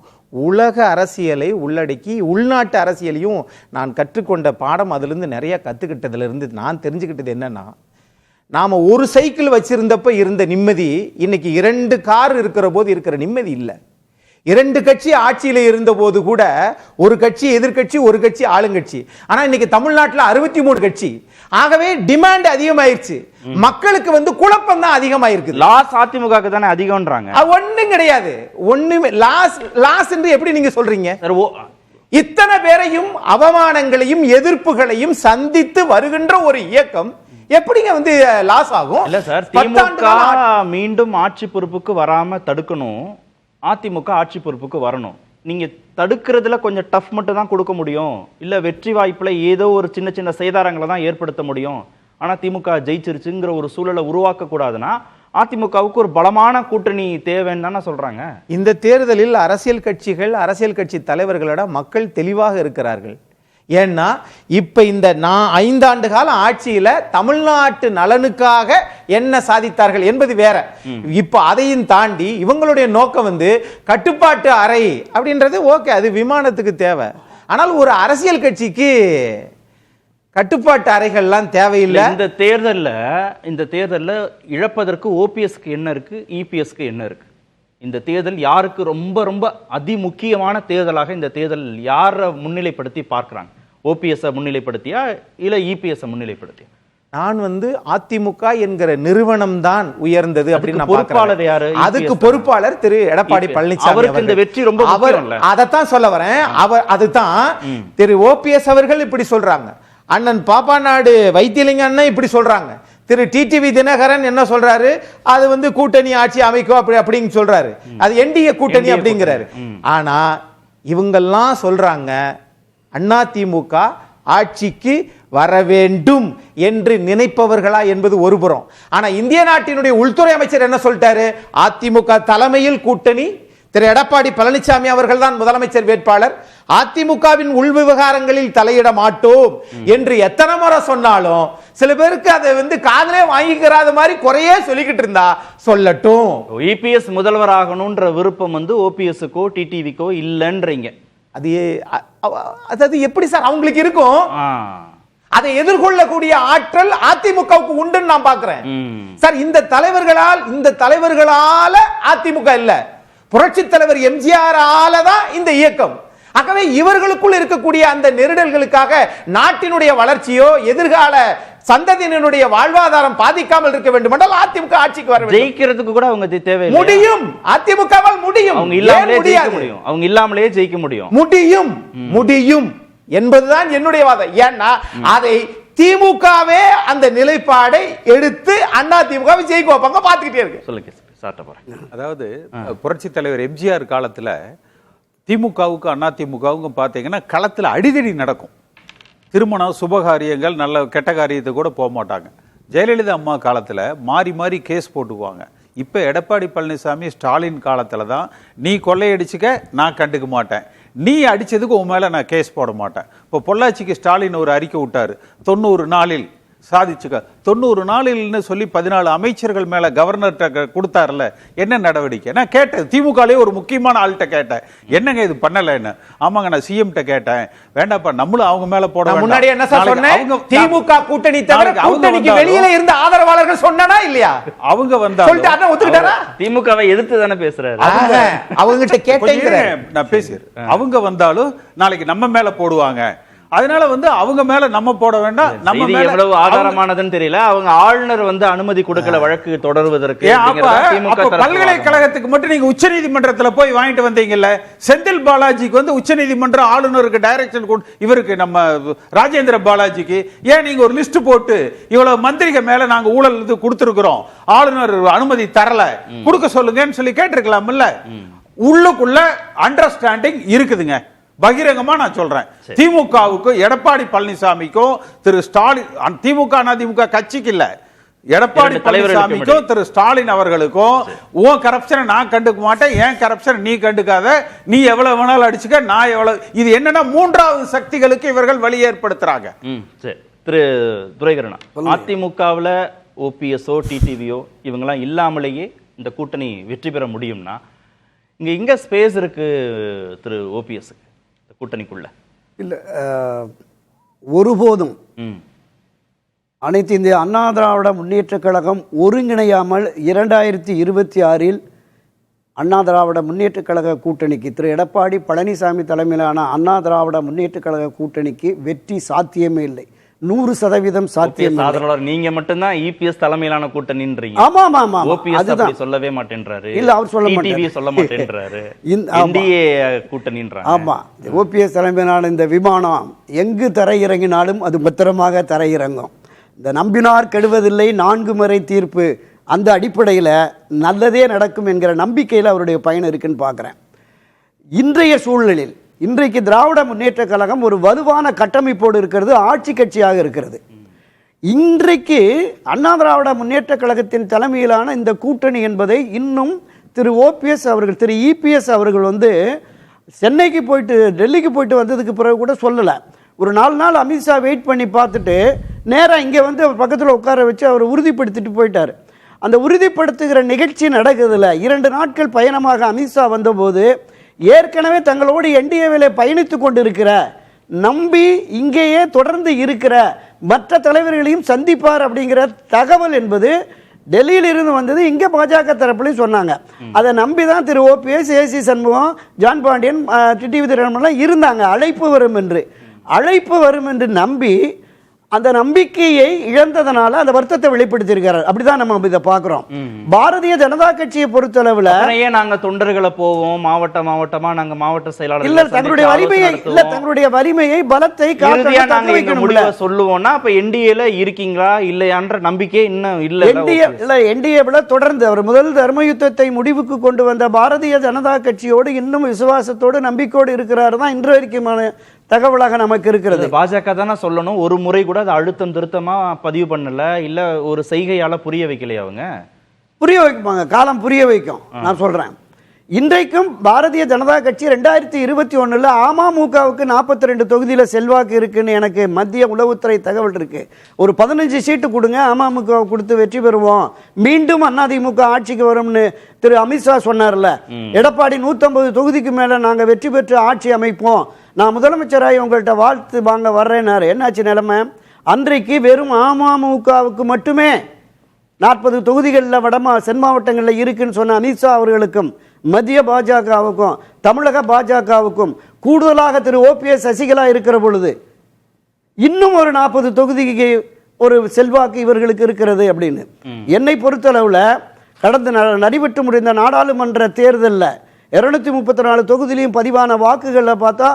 உலக அரசியலை உள்ளடக்கி உள்நாட்டு அரசியலையும் நான் கற்றுக்கொண்ட பாடம். அதிலிருந்து நிறைய கற்றுக்கிட்டதுலேருந்து நான் தெரிஞ்சுக்கிட்டது என்னன்னா, நாம் ஒரு சைக்கிள் வச்சிருந்தப்ப இருந்த நிம்மதி இன்னைக்கு 2 கார் இருக்கிற போது இருக்கிற நிம்மதி இல்லை. 2 கட்சி ஆட்சியில் இருந்த போது கூட ஒரு கட்சி எதிர்கட்சி, ஒரு கட்சி ஆளுங்கட்சி. ஆனா இன்னைக்கு தமிழ்நாட்டில் 63 கட்சி. ஆகவே டிமாண்ட் அதிகமாயிருச்சு. மக்களுக்கு குழப்பம் தான் அதிகமாயிருக்கு. லாஸ் அதிமுக தானே அதிகம்ன்றாங்க. ஒண்ணும் கிடையாது. ஒண்ணுமே லாஸ் என்று எப்படி நீங்க சொல்றீங்க? இத்தனை பேரையும் அவமானங்களையும் எதிர்ப்புகளையும் சந்தித்து வருகின்ற ஒரு இயக்கம் எப்படிங்க லாஸ் ஆகும்? இல்ல சார், திமுக மீண்டும் ஆட்சி பொறுப்புக்கு வராம தடுக்கணும், அதிமுக ஆட்சி பொறுப்புக்கு வரணும். நீங்க தடுக்கிறதுல கொஞ்சம் டஃப் மட்டும் தான் கொடுக்க முடியும், இல்ல வெற்றி வாய்ப்புல ஏதோ ஒரு சின்ன சின்ன சேதாரங்களை தான் ஏற்படுத்த முடியும். ஆனா திமுக ஜெயிச்சிருச்சுங்கிற ஒரு சூழலை உருவாக்க கூடாதுன்னா அதிமுகவுக்கு ஒரு பலமான கூட்டணி தேவைன்னு தானே சொல்றாங்க. இந்த தேர்தலில் அரசியல் கட்சிகள், அரசியல் கட்சி தலைவர்களிட மக்கள் தெளிவாக இருக்கிறார்கள். ஏன்னா இப்ப இந்த 5 ஆண்டு கால ஆட்சியில தமிழ்நாட்டு நலனுக்காக என்ன சாதித்தார்கள் என்பது வேற. இப்ப அதையும் தாண்டி இவங்களுடைய நோக்கம் கட்டுப்பாட்டு அறை அப்படின்றது ஓகே, அது விமானத்துக்கு தேவை. ஆனால் ஒரு அரசியல் கட்சிக்கு கட்டுப்பாட்டு அறைகள்லாம் தேவையில்லை. இந்த தேர்தல்ல இழப்பதற்கு ஓபிஎஸ்க்கு என்ன இருக்கு, இபிஎஸ்க்கு என்ன இருக்கு? இந்த தேர்தல் யாருக்கு ரொம்ப ரொம்ப அதிமுக்கியமான தேர்தலாக இந்த தேர்தல் யாரை முன்னிலைப்படுத்தி பார்க்கிறாங்க? ஓபிஎஸ் முன்னிலைப்படுத்தியா இல்ல இபிஎஸ் முன்னிலைப்படுத்தியா? நான் அதிமுக என்கிற நிறுவனம் தான் உயர்ந்தது அப்படின்னு பொறுப்பாளர் யாரு? அதுக்கு பொறுப்பாளர் திரு எடப்பாடி பழனிசாமி. அவருக்கு இந்த வெற்றி ரொம்ப முக்கியம் இல்ல? அதைத்தான் சொல்ல வரேன். அதுதான் திரு ஓபிஎஸ் அவர்கள் இப்படி சொல்றாங்க, அண்ணன் பாப்பாநாடு வைத்தியலிங்க அண்ணன் இப்படி சொல்றாங்க, திரு டிடிவி தினகரன் என்ன சொல்றாரு, அது கூட்டணி ஆட்சி அமைக்கும் அப்படின்னு சொல்றாரு, அது என்டிஏ கூட்டணி அப்படிங்கிறாரு. ஆனா இவங்கெல்லாம் சொல்றாங்க அதிமுக ஆட்சிக்கு வர வேண்டும் என்று நினைப்பவர்களா என்பது ஒருபுறம். ஆனா இந்திய நாட்டினுடைய உள்துறை அமைச்சர் என்ன சொல்லிட்டாரு, அதிமுக தலைமையில் கூட்டணி, திரு எடப்பாடி பழனிசாமி அவர்கள் தான் முதலமைச்சர் வேட்பாளர், அதிமுகவின் உள் விவகாரங்களில் தலையிட மாட்டோம் என்று எத்தனை முறை சொன்னாலும் சில பேருக்கு அதை காதலே வாங்கிக்கிறாத மாதிரி குறையே சொல்லிக்கிட்டு இருந்தா சொல்லட்டும். இபிஎஸ் முதல்வர் ஆகணும்ன்ற விருப்பம் ஓபிஎஸ்க்கோ டிடிவிக்கோ இல்லன்றீங்க. அது எப்படி சார் அவங்களுக்கு இருக்கும்? அதை எதிர்கொள்ளக்கூடிய ஆற்றல் அதிமுகவுக்கு உண்டுன்னு நான் பார்க்கிறேன் சார். இந்த தலைவர்களால அதிமுக இல்ல, புரட்சி தலைவர் எம்ஜிஆரால தான் இந்த இயக்கம். ஆகவே இவர்களுக்குள் இருக்கக்கூடிய அந்த நெருடல்களுக்காக நாட்டினுடைய வளர்ச்சியோ எதிர்கால சந்ததியினுடைய வாழ்வாதாரம் பாதிக்காமல் இருக்க வேண்டும் என்றால் அதிமுக ஆட்சிக்கு வர வேண்டும். ஜெயிக்கிறதுக்கு கூட அவங்க தேவையில்லை. முடியும், அதிமுகவால் முடியும். அவங்க இல்லாமலே ஜெயிக்க முடியும். அவங்க இல்லாமலே ஜெயிக்க முடியும். முடியும் என்பதுதான் என்னுடைய வாதம். ஏன்னா அதை திமுகவே அந்த நிலைப்பாடை எடுத்து அதிமுகவை ஜெயிக்க வைப்பாங்க. பார்த்துக்கிட்டே இருக்கு. சொல்லுங்க சாட்ட போறேன். அதாவது புரட்சி தலைவர் எம்ஜிஆர் காலத்துல திமுகவுக்கு அதிமுகவுக்கும் பார்த்தீங்கன்னா களத்துல அடிதடி நடக்கும். திருமணம் சுபகாரியங்கள் நல்ல கெட்ட காரியத்தை கூட போக மாட்டாங்க. ஜெயலலிதா அம்மா காலத்தில் மாறி மாறி கேஸ் போட்டுக்குவாங்க. இப்போ எடப்பாடி பழனிசாமி ஸ்டாலின் காலத்தில் தான் நீ கொள்ளையடிச்சுக்க நான் கண்டுக்க மாட்டேன், நீ அடித்ததுக்கு உன் மேலே நான் கேஸ் போட மாட்டேன். இப்போ பொள்ளாச்சிக்கு ஸ்டாலின் ஒரு அறிக்கை விட்டார், 90 நாளில் சாதிச்சுக்க 90 நாளில்னு சொல்லி 14 அமைச்சர்கள் மேல கவர்னர்கிட்ட கொடுத்தாருல, என்ன நடவடிக்கை? நான் கேட்டேன், திமுகலே ஒரு முக்கியமான ஆள்கிட்ட கேட்டேன், என்னங்க இது பண்ணல என்ன? ஆமாங்க நான் சிஎம் கிட்ட கேட்டேன், வேண்டாப்பா நம்மளும் அவங்க மேல போட வேண்டாம். முன்னாடி என்ன சார் சொன்னேன், திமுக கூட்டணி தவிர கூட்டணிக்கு வெளியில இருந்த ஆதரவாளர்கள் சொன்னானா இல்லையா? அவங்க வந்தா சொல்லிட்டு அதான் ஒத்துக்கிட்டாரா? திமுகவை எதிர்த்து தானே பேசுறாரு. அவங்க கிட்ட கேட்டேன், நான் பேசுறேன். அவங்க வந்தாலும் நாளைக்கு நம்ம மேல போடுவாங்க, அதனால அவங்க மேல நம்ம போட வேண்டாம். நம்ம மேல எவ்வளவு ஆதாரமானதுன்னு தெரியல. அவங்க ஆளுநர் அனுமதி கொடுக்கல வழக்கு தொடர்வதற்கு. பல்கலைக்கழகத்துக்கு மட்டும் நீங்க உச்சநீதிமன்றத்துல போய் வாங்கிட்டு வந்தீங்கல்ல, செந்தில் பாலாஜிக்கு உச்சநீதிமன்ற ஆளுநருக்கு டைரக்ஷன் இவருக்கு நம்ம ராஜேந்திர பாலாஜிக்கு ஏன் நீங்க ஒரு லிஸ்ட் போட்டு இவ்வளவு மந்திரிக மேல நாங்க ஊழல் இது கொடுத்திருக்கிறோம், ஆளுநர் அனுமதி தரல, கொடுக்க சொல்லுங்கன்னு சொல்லி கேட்டிருக்கலாம்ல. உள்ளுக்குள்ள அண்டர்ஸ்டாண்டிங் இருக்குதுங்க. பகிரங்கமா நான் சொல்றேன், திமுகவுக்கு எடப்பாடி பழனிசாமிக்கும் திரு ஸ்டாலின், திமுக அதிமுக கட்சிக்கு இல்ல, எடப்பாடி பழனிசாமிக்கும் திரு ஸ்டாலின் அவர்களுக்கும் உன் கரப்ஷனை நான் கண்டுக்க மாட்டேன், ஏன் கரப்ஷன் நீ கண்டுக்காத, நீ எவ்வளவு வேணாலும் அடிச்சுக்க, நான் எவ்வளவு, இது என்னன்னா மூன்றாவது சக்திகளுக்கு இவர்கள் வழி ஏற்படுத்துறாங்க. திரு துரைகரனா, அதிமுகவில் ஓபிஎஸ்ஓ டிடிவியோ இவங்கெல்லாம் இல்லாமலேயே இந்த கூட்டணி வெற்றி பெற முடியும்னா இங்க ஸ்பேஸ் இருக்கு திரு ஓபிஎஸ் கூட்டணிக்குள்ள? இல்லை, ஒருபோதும் அனைத்து இந்திய அண்ணா திராவிட முன்னேற்ற கழகம் ஒருங்கிணையாமல் 2026 அண்ணா திராவிட முன்னேற்ற கழக கூட்டணிக்கு, திரு எடப்பாடி பழனிசாமி தலைமையிலான அண்ணா திராவிட முன்னேற்ற கழக கூட்டணிக்கு வெற்றி சாத்தியமே இல்லை. 100% சாத்தியம். நீங்க மட்டும்தான் இபிஎஸ் தலைமையிலான கூட்டணின்றீங்க. ஆமா ஆமா ஆமா, அதுதான் சொல்லவே மாட்டேன்றாரு. இல்ல, அவர் சொல்ல மாட்டாரு, சொல்ல மாட்டேன்றாரு. என்டிஏ கூட்டணின்றாங்க. ஆமா, ஓபிஎஸ் தலைமையிலான இந்த விமானம் எங்கு தரையிறங்கினாலும் அது பத்திரமாக தரையிறங்கும். இந்த நம்பினார் கெடுவதில்லை 4 முறை தீர்ப்பு, அந்த அடிப்படையில் நல்லதே நடக்கும் என்கிற நம்பிக்கையில் அவருடைய பயணம் இருக்குன்னு பார்க்குறேன். இன்றைய சூழ்நிலையில் இன்றைக்கு திராவிட முன்னேற்ற கழகம் ஒரு வலுவான கட்டமைப்போடு இருக்கிறது, ஆட்சி கட்சியாக இருக்கிறது. இன்றைக்கு அண்ணா திராவிட முன்னேற்ற கழகத்தின் தலைமையிலான இந்த கூட்டணி என்பதை இன்னும் திரு ஓபிஎஸ் அவர்கள், திரு இபிஎஸ் அவர்கள் சென்னைக்கு போயிட்டு டெல்லிக்கு போயிட்டு வந்ததுக்கு பிறகு கூட சொல்லலை. ஒரு 4 நாள் அமித்ஷா வெயிட் பண்ணி பார்த்துட்டு நேராக இங்கே அவர் பக்கத்தில் உட்கார வச்சு அவர் உறுதிப்படுத்திட்டு போயிட்டார். அந்த உறுதிப்படுத்துகிற நிகழ்ச்சி நடக்குதுல. 2 நாட்கள் பயணமாக அமித்ஷா வந்தபோது ஏற்கனவே தங்களோடு என்டிஏவிலே பயணித்து கொண்டிருக்கிற, நம்பி இங்கேயே தொடர்ந்து இருக்கிற மற்ற தலைவர்களையும் சந்திப்பார் அப்படிங்கிற தகவல் என்பது டெல்லியில் இருந்து வந்தது. இங்கே பாஜக தரப்புலையும் சொன்னாங்க. அதை நம்பி தான் திரு ஓபிஎஸ், ஏசி சண்முகம், ஜான் பாண்டியன், டிடிவி தினகரன்லாம் இருந்தாங்க. அழைப்பு வரும் என்று நம்பி அந்த நம்பிக்கையை இழந்ததனால அந்த வருத்தத்தை வெளிப்படுத்தியிருக்கிறார். அப்படிதான் நம்ம இதை பார்க்கிறோம். பாரதிய ஜனதா கட்சியை பொறுத்தளவுல நாங்க தொண்டர்களை போவோம், மாவட்டமா நாங்க மாவட்ட செயலாளர் இல்ல, தங்களுடைய வலிமையை பலத்தை சொல்லுவோம்னா அப்ப என்டிஏல இருக்கீங்களா இல்லையான்ற நம்பிக்கை இன்னும் இல்ல. என்டிஏல தொடர்ந்து அவர் முதல் தர்ம யுத்தத்தை முடிவுக்கு கொண்டு வந்த பாரதிய ஜனதா கட்சியோடு இன்னும் விசுவாசத்தோடு நம்பிக்கையோடு இருக்கிறார் தான் இன்று வரைக்குமான தகவலாக நமக்கு இருக்கிறது. பாஜக தானே சொல்லணும், ஒரு முறை கூட அது அழுத்தம் திருத்தமா பதிவு பண்ணல, இல்ல ஒரு செய்கையால புரிய வைக்கலையா? அவங்க புரிய வைப்பாங்க, காலம் புரிய வைக்கும். நான் சொல்றேன், இன்றைக்கும் பாரதிய ஜனதா கட்சி 2021 அமமுகவுக்கு 42 தொகுதியில செல்வாக்கு இருக்குன்னு எனக்கு மத்திய உளவுத்துறை தகவல் இருக்கு. ஒரு 15 சீட்டு கொடுங்க, அமமுக கொடுத்து வெற்றி பெறுவோம், மீண்டும் அதிமுக ஆட்சிக்கு வரும்னு திரு அமித்ஷா சொன்னார்ல. எடப்பாடி 150 தொகுதிக்கு மேல நாங்க வெற்றி பெற்று ஆட்சி அமைப்போம், நான் முதலமைச்சராகி உங்கள்கிட்ட வாழ்த்து வாங்க வர்றேன்னாரு. என்னாச்சு நிலைமை? அன்றைக்கு வெறும் அமமுகவுக்கு மட்டுமே 40 தொகுதிகளில் தென் மாவட்டங்களில் இருக்குன்னு சொன்ன அமித்ஷா அவர்களுக்கும் மத்திய பாஜகவுக்கும் தமிழக பாஜகவுக்கும் கூடுதலாக திரு ஓபிஎஸ் சசிகலா இருக்கிற பொழுது இன்னும் ஒரு 40 தொகுதிக்கு ஒரு செல்வாக்கு இவர்களுக்கு இருக்கிறது அப்படின்னு என்னை பொறுத்தளவில் கடந்த நடைபெற்று முடிந்த நாடாளுமன்ற தேர்தலில் 234 தொகுதியிலையும் பதிவான வாக்குகளில் பார்த்தா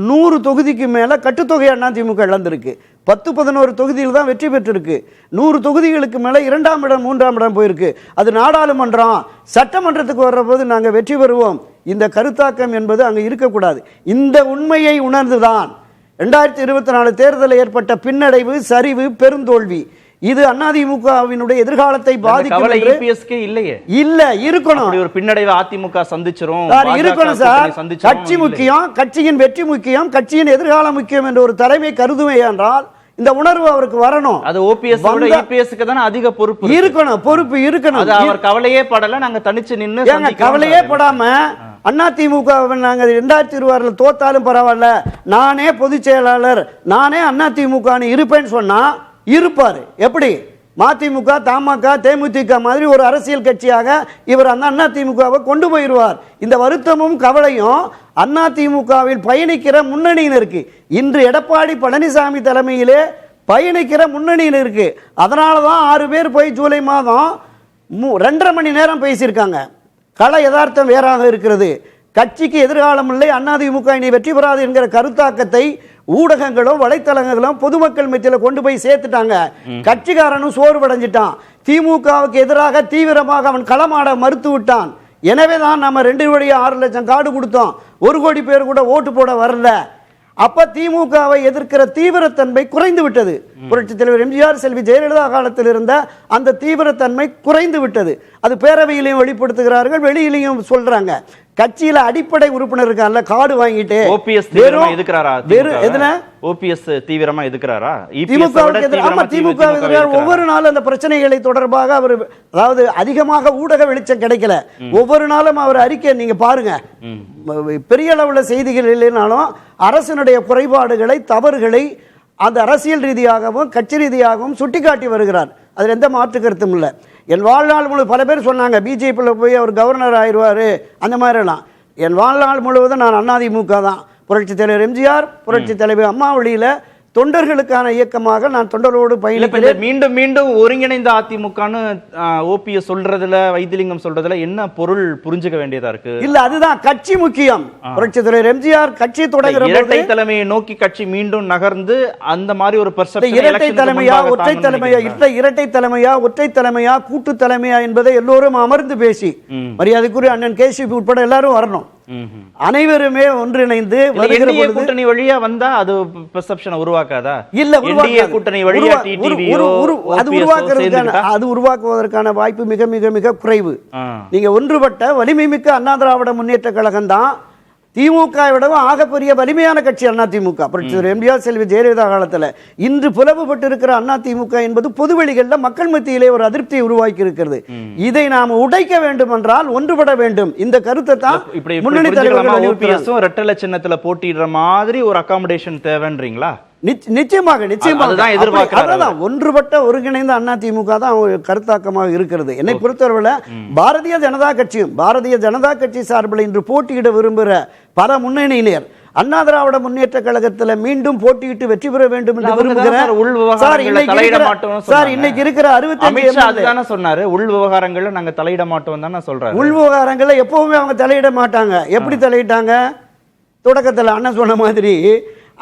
100 தொகுதிக்கு மேலே கட்டுத்தொகை அதிமுக இழந்திருக்கு. 10-11 தொகுதியில் தான் வெற்றி பெற்றிருக்கு. 100 தொகுதிகளுக்கு மேலே 2ஆம் இடம் 3ஆம் இடம் போயிருக்கு. அது நாடாளுமன்றம். சட்டமன்றத்துக்கு வர்றபோது நாங்கள் வெற்றி பெறுவோம். இந்த கருத்தாக்கம் என்பது அங்கே இருக்கக்கூடாது. இந்த உண்மையை உணர்ந்துதான் 2024 தேர்தலில் ஏற்பட்ட பின்னடைவு, சரிவு, பெருந்தோல்வி இது அதிமுகவினுடைய எதிர்காலத்தை பாதிக்கும். இல்ல இருக்கணும், ஒரு பின்னடைவு அதிமுக சந்திச்சிரும் இருக்கணும் சார். கட்சி முக்கியம், கட்சியின் வெற்றி முக்கியம், கட்சியின் எதிர்காலம் முக்கியம் என்ற ஒரு தலைமை கருதுமே என்றால் இந்த உணர்வு அவருக்கு வரணும். அது ஓபிஎஸ் இபிஎஸ்க்கு தான அதிக பொறுப்பு இருக்கணும், பொறுப்பு இருக்கணும். அது அவர் கவலையே படல, நாங்க தனிச்சு நின்னு கவலையே படாம அதிமுக நாங்க 2026 தோத்தாலும் பரவாயில்ல, நானே பொதுச் செயலாளர், நானே அதிமுக இருப்பேன்னு சொன்னா இருப்பாரு. எப்படி மதிமுக, தமாக, தேமுதிக மாதிரி ஒரு அரசியல் கட்சியாக இவர் அந்த அதிமுகவை கொண்டு போயிடுவார். இந்த வருத்தமும் கவலையும் அதிமுகவில் பயணிக்கிற முன்னணியினருக்கு, இன்று எடப்பாடி பழனிசாமி தலைமையிலே பயணிக்கிற முன்னணியினருக்கு. அதனால தான் 6 பேர் போய் ஜூலை மாதம் 2.5 மணி நேரம் பேசியிருக்காங்க. கள யதார்த்தம் வேறாக இருக்கிறது. கட்சிக்கு எதிர்காலம் இல்லை, அதிமுக இனி வெற்றி பெறாது என்கிற கருத்தாக்கத்தை ஊடகங்களும் வலைத்தளங்களும் பொதுமக்கள் மத்தியில் கொண்டு போய் சேர்த்துட்டாங்க. கட்சிக்காரனும் சோர்வடைஞ்சிட்டான். திமுகவுக்கு எதிராக தீவிரமாக அவன் களமாட மறுத்து விட்டான். எனவே தான் நம்ம 2.6 லட்சம் கார்டு கொடுத்தோம், 1 கோடி பேர் கூட ஓட்டு போட வரல. அப்ப திமுகவை எதிர்க்கிற தீவிரத்தன்மை குறைந்து விட்டது. புரட்சி தலைவர் எம்ஜிஆர், செல்வி ஜெயலலிதா காலத்தில் இருந்த அந்த தீவிரத்தன்மை குறைந்து விட்டது. அது பேரவையிலையும் வெளிப்படுத்துகிறார்கள், வெளியிலையும் சொல்றாங்க. கட்சியில அடிப்படை உறுப்பினர் இருக்கான்ல, கார்டு வாங்கிட்டு ஓபிஎஸ் தீவிரமா எதுக்குறாரா? எதுல ஓபிஎஸ் தீவிரமா எதுக்குறாரா? திமுக ஒவ்வொரு நாளும் அந்த பிரச்சனைகளை தொடர்பாக அவர், அதாவது அதிகமாக ஊடக வெளிச்சம் கிடைக்கல. ஒவ்வொரு நாளும் அவர் அறிக்கை நீங்க பாருங்க, பெரிய அளவுல செய்திகள் இல்லைனாலும் அரசினுடைய குறைபாடுகளை, தவறுகளை அந்த அரசியல் ரீதியாகவும் கட்சி ரீதியாகவும் சுட்டிக்காட்டி வருகிறார். அதில் எந்த மாற்று கருத்தும் இல்லை. என் வாழ்நாள் முழு பல பேர் சொன்னாங்க பிஜேபியில் போய் அவர் கவர்னர் ஆயிடுவார் அந்த மாதிரிலாம். என் வாழ்நாள் முழுவதும் நான் அதிமுக தான். புரட்சி தலைவர் எம்ஜிஆர், புரட்சி தலைவர் அம்மா வழியில தொண்டர்களுக்கான இயக்கமாக நான் தொண்டரோடு பயணிக்கிறேன். மீண்டும் மீண்டும் ஒருங்கிணைந்த அதிமுகன்னு ஓபிஎஸ் சொல்றதுல, வைத்திலிங்கம் சொல்றதுல என்ன பொருள் புரிஞ்சுக்க வேண்டியதா இருக்கு? இல்ல, அதுதான் கட்சி முக்கியம். புரட்சி தலைவர் எம்ஜிஆர் கட்சி தொடங்குற இரட்டை தலைமையை நோக்கி கட்சி மீண்டும் நகர்ந்து அந்த மாதிரி ஒரு பெர்செப்ஷன், இரட்டை தலைமையா ஒற்றை தலைமையா, இரட்டை தலைமையா ஒற்றை தலைமையா கூட்டு தலைமையா என்பதை எல்லோரும் அமர்ந்து பேசி, மரியாதைக்குரிய அண்ணன் கேசிபி உட்பட எல்லாரும் வரணும். அனைவருமே ஒன்றிணைந்து கூட்டணி வழியா வந்தா அது பெர்செப்ஷன் உருவாக்காதா? இல்ல, கூட்டணி வழியா அது உருவாக்குவதற்கான வாய்ப்பு மிக மிக மிக குறைவு. நீங்க ஒன்றுபட்ட வலிமை மிக்க அண்ணா திராவிட முன்னேற்ற கழகம் தான் திமுக விடவும் ஆகப்பெரிய வலிமையான கட்சி அதிமுக. புரட்சி எம்ஜிஆர், செல்வி ஜெயலலிதா காலத்தில். இன்று பிளவுபட்டு இருக்கிற அதிமுக என்பது பொதுவெளிகளில் மக்கள் மத்தியிலே ஒரு அதிருப்தியை உருவாக்கி இருக்கிறது. இதை நாம் உடைக்க வேண்டும் என்றால் ஒன்றுபட வேண்டும். இந்த கருத்தை தான் முன்னணி தலைவர்கள் ரெட்டலை சின்னத்துல போட்டிடுற மாதிரி ஒரு அகாமடேஷன் தேவைன்றீங்களா? நிச்சயமாக நிச்சயமாக ஒன்றுபட்ட ஒருங்கிணைந்த அதிமுக தான் கருத்தாக்கமாக இருக்கிறது. என்னை பொறுத்தவரை பாரதிய ஜனதா கட்சியும், பாரதிய ஜனதா கட்சி சார்பில் இன்று போட்டியிட விரும்புகிற பல முன்னணியினர் அண்ணா திராவிட முன்னேற்ற கழகத்தில் மீண்டும் போட்டியிட்டு வெற்றி பெற வேண்டும் என்று விரும்புகிறேன். இன்னைக்கு இருக்கிற 65 சொன்னாரு, உள் விவகாரங்கள்ல நாங்க தலையிட மாட்டோம் தானே சொல்றாரு. உள் விவகாரங்கள்ல எப்பவுமே அவங்க தலையிட மாட்டாங்க. எப்படி தலையிட்டாங்க? தொடக்கத்தில் அண்ணன் சொன்ன மாதிரி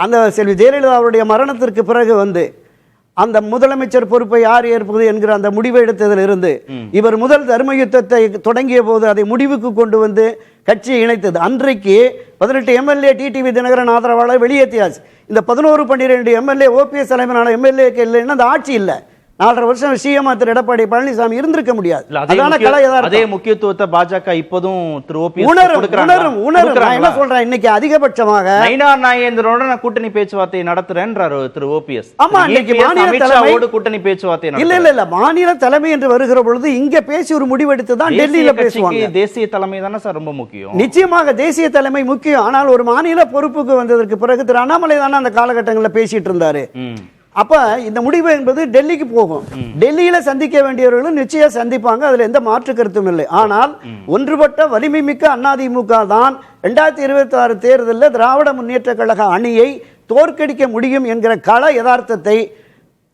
அந்த செல்வி ஜெயலலிதாவுடைய மரணத்திற்கு பிறகு அந்த முதலமைச்சர் பொறுப்பை யார் ஏற்பது என்கிற அந்த முடிவை எடுத்ததில் இருந்து இவர் முதல் தர்ம யுத்தத்தை தொடங்கிய போது அதை முடிவுக்கு கொண்டு கட்சியை இணைத்தது. அன்றைக்கு 18 எம்எல்ஏ டிடிவி தினகரன் ஆதரவாளர் வெளியேற்றியாச்சு. இந்த 11-12 எம்எல்ஏ ஓபிஎஸ் தலைமையிலான எம்எல்ஏக்கு இல்லைன்னா அந்த ஆட்சி இல்லை. 4.5 வருஷம் சிஎம் திரு எடப்பாடி பழனிசாமி இருந்திருக்க முடியாது. அதே முக்கியத்துவத்தை பாஜக இப்போதும் திரு ஓபிஎஸ் என்ன சொல்றேன், இன்னைக்கு அதிகபட்சமாக நயினார் நாகேந்திரனோட நான் கூட்டணி பேச்சுவார்த்தை நடத்துறேன்றாரு திரு ஓபிஎஸ். ஆமா, இன்னைக்கு மாநில தலைமை கூட்டணி பேச்சுவார்த்தை இல்ல மாநில தலைமை என்று வருகிற பொழுது இங்க பேசி ஒரு முடிவெடுத்து தான் டெல்லியில பேசுவாங்க. தேசிய தலைமை தானே சார் ரொம்ப முக்கியம். நிச்சயமாக தேசிய தலைமை முக்கியம். ஆனால் ஒரு மாநில பொறுப்புக்கு வந்ததற்கு பிறகு திரு அண்ணாமலை தானே அந்த காலகட்டங்களில் பேசிட்டு இருந்தாரு. அப்ப இந்த முடிவு என்பது டெல்லிக்கு போகும். டெல்லியில சந்திக்க வேண்டியவர்களும் நிச்சயம் சந்திப்பாங்க, அதுல எந்த மாற்று கருத்தும் இல்லை. ஆனால் ஒன்றுபட்ட வலிமை மிக்க அதிமுக தான் 2026 தேர்தலில் திராவிட முன்னேற்ற கழக அணியை தோற்கடிக்க முடியும் என்கிற கள யதார்த்தத்தை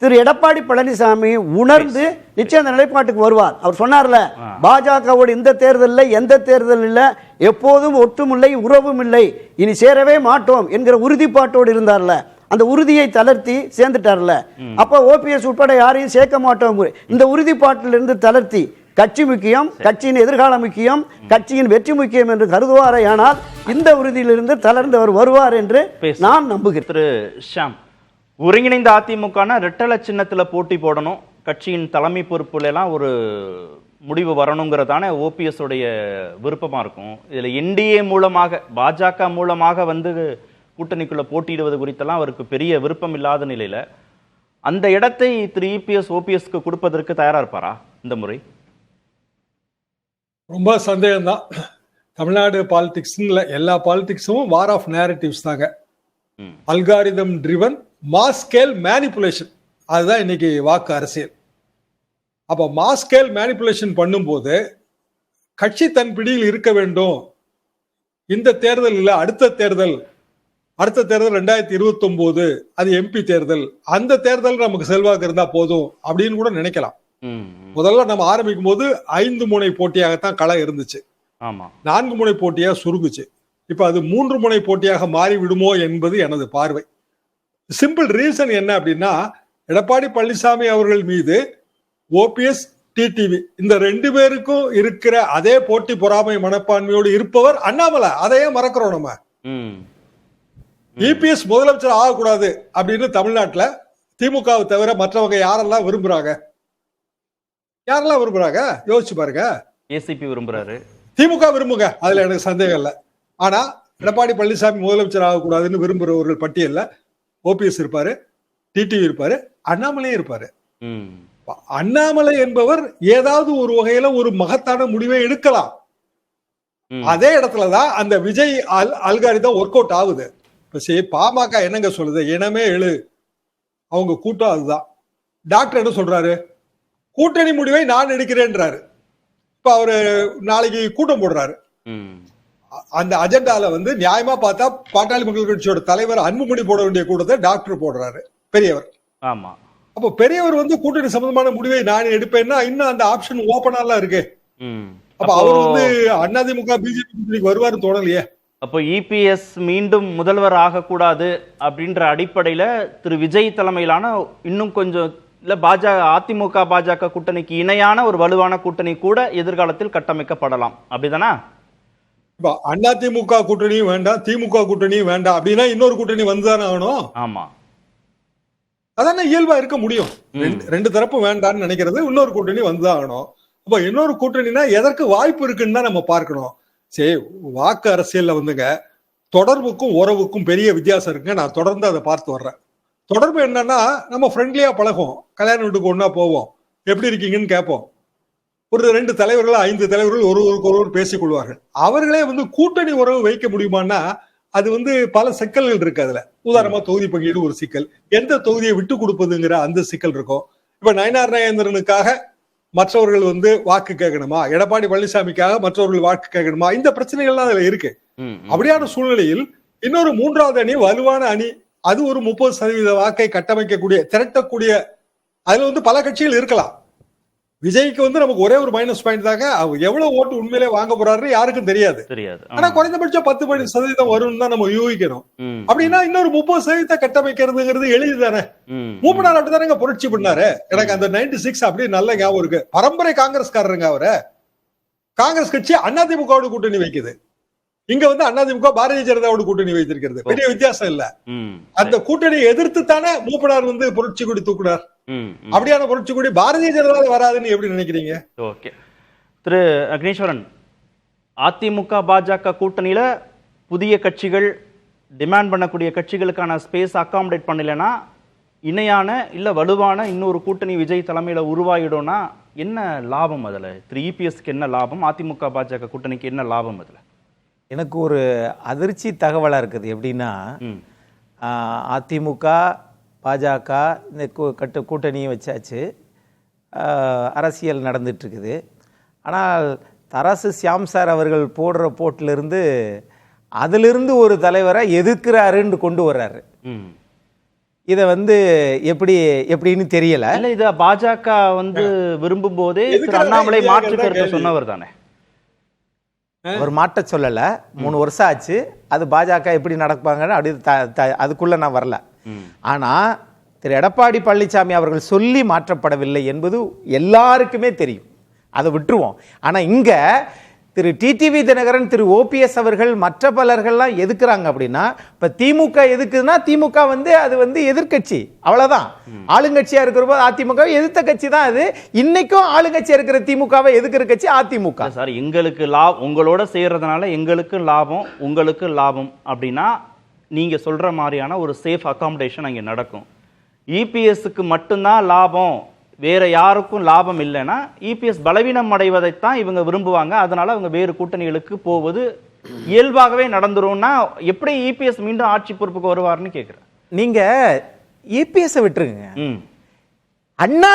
திரு எடப்பாடி பழனிசாமி உணர்ந்து நிச்சயம் நிலைப்பாட்டுக்கு வருவார். அவர் சொன்னார்ல, பாஜகவோடு இந்த தேர்தலில் எந்த தேர்தல் இல்லை, எப்போதும் ஒற்றுமில்லை, உறவும் இல்லை, இனி சேரவே மாட்டோம் என்கிற உறுதிப்பாட்டோடு இருந்தார்ல, அந்த உறுதியை தளர்த்தி சேர்ந்துட்டார்ல. அப்ப ஓபிஎஸ் உட்பட யாரையும் சேர்க்க மாட்டோம். இந்த உறுதிப்பாட்டிலிருந்து தளர்த்தி கட்சி முக்கியம், கட்சியின் எதிர்காலம் முக்கியம், கட்சியின் வெற்றி முக்கியம் என்று கருதுவாரே ஆனால் இந்த உறுதியிலிருந்து தளர்ந்து அவர் வருவார் என்று நான் நம்புகிறேன். திரு ஷாம், ஒருங்கிணைந்த அதிமுக ரெட்டலை சின்னத்துல போட்டி போடணும், கட்சியின் தலைமை பொறுப்புல எல்லாம் ஒரு முடிவு வரணுங்கிறதான ஓபிஎஸ் உடைய விருப்பமா இருக்கும். இதுல என்டிஏ மூலமாக, பாஜக மூலமாக கூட்டணிக்குள்ள போட்டியிடுவது குறித்தெல்லாம் அவருக்கு பெரிய விருப்பம் இல்லாத நிலையில அந்த இடத்தை திரு இபிஎஸ் ஓபிஎஸ்க்கு கொடுப்பதற்கு தயாரா இருப்பாரா இந்த முறை? ரொம்ப சந்தேகம்தான். தமிழ்நாடு பாலிடிக்ஸ்ல எல்லா பாலிடிக்ஸும் வார் ஆஃப் நேரட்டிவ்ஸ் தாங்க. Algorithm driven mass scale manipulation, அதுதான் இன்னைக்கு வாக்கு அரசியல். அப்ப மாஸ் ஸ்கேல் மேனிபுலேஷன் பண்ணும்போது கட்சி தன் பிடியில் இருக்க வேண்டும். இந்த தேர்தல் இல்ல, அடுத்த தேர்தல் 2029 அது எம்பி தேர்தல், அந்த தேர்தல் நமக்கு செல்வாக்கு இருந்தா போதும் அப்படின்னு கூட நினைக்கலாம். முதல்ல நம்ம ஆரம்பிக்கும் போது 5 முனை போட்டியாகத்தான் களம் இருந்துச்சு. 4 முனை போட்டியா சுருங்குச்சு. இப்ப அது 3 முனை போட்டியாக மாறி விடுமோ என்பது எனது பார்வை. சிம்பிள் ரீசன் என்ன அப்படின்னா, எடப்பாடி பழனிசாமி அவர்கள் மீது ஓபிஎஸ் டிடிவி இந்த 2 பேருக்கும் இருக்கிற அதே போட்டி பொறாமை மனப்பான்மையோடு இருப்பவர் அண்ணாமலை. அதையே மறக்கிறோம் நம்ம. இபிஎஸ் முதலமைச்சர் ஆகக்கூடாது அப்படின்னு தமிழ்நாட்டுல திமுகவை தவிர மற்றவங்க யாரெல்லாம் விரும்புறாங்க? யோசிச்சு பாருங்க. ஏசிபி விரும்புறாரு, திமுக விரும்புங்க, அதுல எனக்கு சந்தேகம் இல்லை. ஆனா எடப்பாடி பழனிசாமி முதலமைச்சர் ஆகக்கூடாதுன்னு விரும்புறவர்கள் பட்டியல்ல ஓபிஎஸ் இருப்பாரு, டிடிவி இருப்பாரு, அண்ணாமலையும் இருப்பாரு. அண்ணாமலை என்பவர் ஏதாவது ஒரு வகையில ஒரு மகத்தான முடிவை எடுக்கலாம். அதே இடத்துலதான் அந்த விஜய் அல்காரிதம் ஒர்க் அவுட் ஆகுது. பாமக என்னங்க சொல்லுது? இனமே எழு, அவங்க கூட்டம் அதுதான். டாக்டர் என்ன சொல்றாரு? கூட்டணி முடிவை நான் எடுக்கிறேன்றாரு. இப்ப அவரு நாளைக்கு கூட்டம் போடுறாரு. அந்த அஜெண்டால நியாயமா பார்த்தா பாட்டாளி மக்கள் கட்சியோட தலைவர் அன்புமணி போட வேண்டிய கூட்டத்தை டாக்டர் போடுறாரு, பெரியவர். ஆமா. அப்போ பெரியவர் கூட்டணி சம்பந்தமான முடிவை நான் எடுப்பேன்னா இன்னும் அந்த ஆப்ஷன் ஓபனாலாம் இருக்கு. அப்ப அவர் அதிமுக பிஜேபி வருவாரு தோணலையே. அப்போ இபிஎஸ் மீண்டும் முதல்வர் ஆகக்கூடாது அப்படின்ற அடிப்படையில திரு விஜய் தலைமையிலான இன்னும் கொஞ்சம் இல்ல அதிமுக பாஜக கூட்டணிக்கு இணையான ஒரு வலுவான கூட்டணி கூட எதிர்காலத்தில் கட்டமைக்கப்படலாம், அப்படிதானா? அதிமுக கூட்டணியும் வேண்டாம், திமுக கூட்டணியும் வேண்டாம் அப்படின்னா இன்னொரு கூட்டணி வந்துதானே ஆகணும். ஆமா, அதானே இயல்பா இருக்க முடியும். 2 தரப்பும் வேண்டாம்னு நினைக்கிறது, இன்னொரு கூட்டணி வந்துதான் ஆகணும். அப்ப இன்னொரு கூட்டணினா எதற்கு வாய்ப்பு இருக்குன்னு தான் நம்ம பார்க்கணும். சரி, வாக்கு அரசியல்ல தொடர்புக்கும் உறவுக்கும் பெரிய வித்தியாசம் இருக்குங்க. நான் தொடர்ந்து அதை பார்த்து வர்றேன். தொடர்பு என்னன்னா, நம்ம ஃப்ரெண்ட்லியா பழகும், கல்யாண வீட்டுக்கு ஒன்னா போவோம், எப்படி இருக்கீங்கன்னு கேட்போம். ஒரு 2 தலைவர்கள் 5 தலைவர்கள் ஒருவருக்கு பேசிக் கொள்வார்கள். அவர்களே கூட்டணி உறவு வைக்க முடியுமான்னா அது பல சிக்கல்கள் இருக்கு அதுல. உதாரணமா தொகுதி பங்கீடு ஒரு சிக்கல், எந்த தொகுதியை விட்டு கொடுப்பதுங்கிற அந்த சிக்கல் இருக்கும். இப்ப நயினார் நாகேந்திரனுக்காக மற்றவர்கள் வாக்கு கேட்கணுமா, எடப்பாடி பழனிசாமிக்காக மற்றவர்கள் வாக்கு கேட்கணுமா, இந்த பிரச்சனைகள்லாம் அதுல இருக்கு. அப்படியான சூழ்நிலையில் இன்னொரு 3வது அணி வலுவான அணி, அது ஒரு 30% வாக்கை கட்டமைக்கக்கூடிய திரட்டக்கூடிய, அதுல பல கட்சிகள் இருக்கலாம். விஜய்க்கு நமக்கு ஒரே ஒரு மைனஸ் பாயிண்ட் தாங்க, அவர் எவ்வளவு ஓட்டு உண்மையிலே வாங்க போறாரு யாருக்கும் தெரியாது. ஆனா குறைந்தபட்சம் 10% வரும்னு தான் நம்ம யூகிக்கணும். அப்படின்னா இன்னொரு 30% கட்டமைக்கிறதுங்கிறது எளிதுதானே. மூப்பனார் அப்படிதானங்க புரட்சி பண்ணாரு. எனக்கு அந்த 96 அப்படியே நல்ல ஞாபகம் இருக்கு. பரம்பரை காங்கிரஸ்காரருங்க அவரு. காங்கிரஸ் கட்சி அதிமுகவோட கூட்டணி வைக்குது. இங்க அதிமுக பாரதிய ஜனதாவோட கூட்டணி வைத்திருக்கிறது. பெரிய வித்தியாசம் இல்ல. அந்த கூட்டணியை எதிர்த்து தானே மூப்பனார் புரட்சி கொடி தூக்குனார். அப்படியான புரட்சி கொடி பாரதிய ஜனதா வராதுன்னு எப்படி நினைக்கிறீங்க? ஓகே திரு அக்னீஸ்வரன், அதிமுக பாஜக கூட்டணியில புதிய கட்சிகள் டிமாண்ட் பண்ணக்கூடிய கட்சிகளுக்கான ஸ்பேஸ் அகாமடேட் பண்ணலன்னா இணையான இல்ல வலுவான இன்னொரு கூட்டணி விஜய் தலைமையில உருவாயிடும்னா என்ன லாபம்? அதுல திரு இபிஎஸ்க்கு என்ன லாபம்? அதிமுக பாஜக கூட்டணிக்கு என்ன லாபம்? அதுல எனக்கு ஒரு அதிர்ச்சி தகவலாக இருக்குது. எப்படின்னா, அதிமுக பாஜக இந்த கூட்டணியை வச்சாச்சு, அரசியல் நடந்துட்டுருக்குது. ஆனால் தராசு ஷியாம் சார் அவர்கள் போடுற போட்டிலிருந்து அதிலிருந்து ஒரு தலைவரை எதிர்க்கிறாருன்னு கொண்டு வர்றாரு. இதை எப்படின்னு தெரியல. இதை பாஜக விரும்பும் போதே அண்ணாமலை மாற்று கருத்தை சொன்னவர் தானே. அவர் மாட்ட சொல்லல. 3 வருஷம் ஆச்சு. அது பாஜக எப்படி நடப்பாங்கன்னு அப்படி அதுக்குள்ள நான் வரல. ஆனா திரு எடப்பாடி பழனிசாமி அவர்கள் சொல்லி மாற்றப்படவில்லை என்பது எல்லாருக்குமே தெரியும். அதை விட்டுருவோம். ஆனா இங்க திரு டிடிவி தினகரன், திரு ஓபிஎஸ் அவர்கள், மற்ற பலர்கள்லாம் எதுக்குறாங்க அப்படின்னா, இப்ப திமுக எதுக்குதுன்னா திமுக அது எதிர்கட்சி, அவ்வளவுதான். ஆளுங்கட்சியா இருக்கிற போது அதிமுக எதிர்த்த கட்சி தான் அது. இன்னைக்கும் ஆளுங்கட்சியா இருக்கிற திமுகவை எதிர்க்கிற கட்சி அதிமுக. சார், எங்களுக்கு லாபம், உங்களோட செய்யறதுனால எங்களுக்கு லாபம், உங்களுக்கு லாபம் அப்படின்னா நீங்க சொல்ற மாதிரியான ஒரு சேஃப் அகாமடேஷன் அங்கே நடக்கும். இபிஎஸ்க்கு மட்டும்தான் லாபம், வேற யாருக்கும் லாபம் இல்லைன்னா இபிஎஸ் பலவீனம் அடைவதைத்தான் இவங்க விரும்புவாங்க. அதனால அவங்க வேறு கூட்டணிகளுக்கு போவது இயல்பாகவே நடந்துரும்னா எப்படி இபிஎஸ் மீண்டும் ஆட்சி பொறுப்புக்கு வருவார்னு கேட்கிறேன். நீங்க இபிஎஸ் விட்டுருங்க,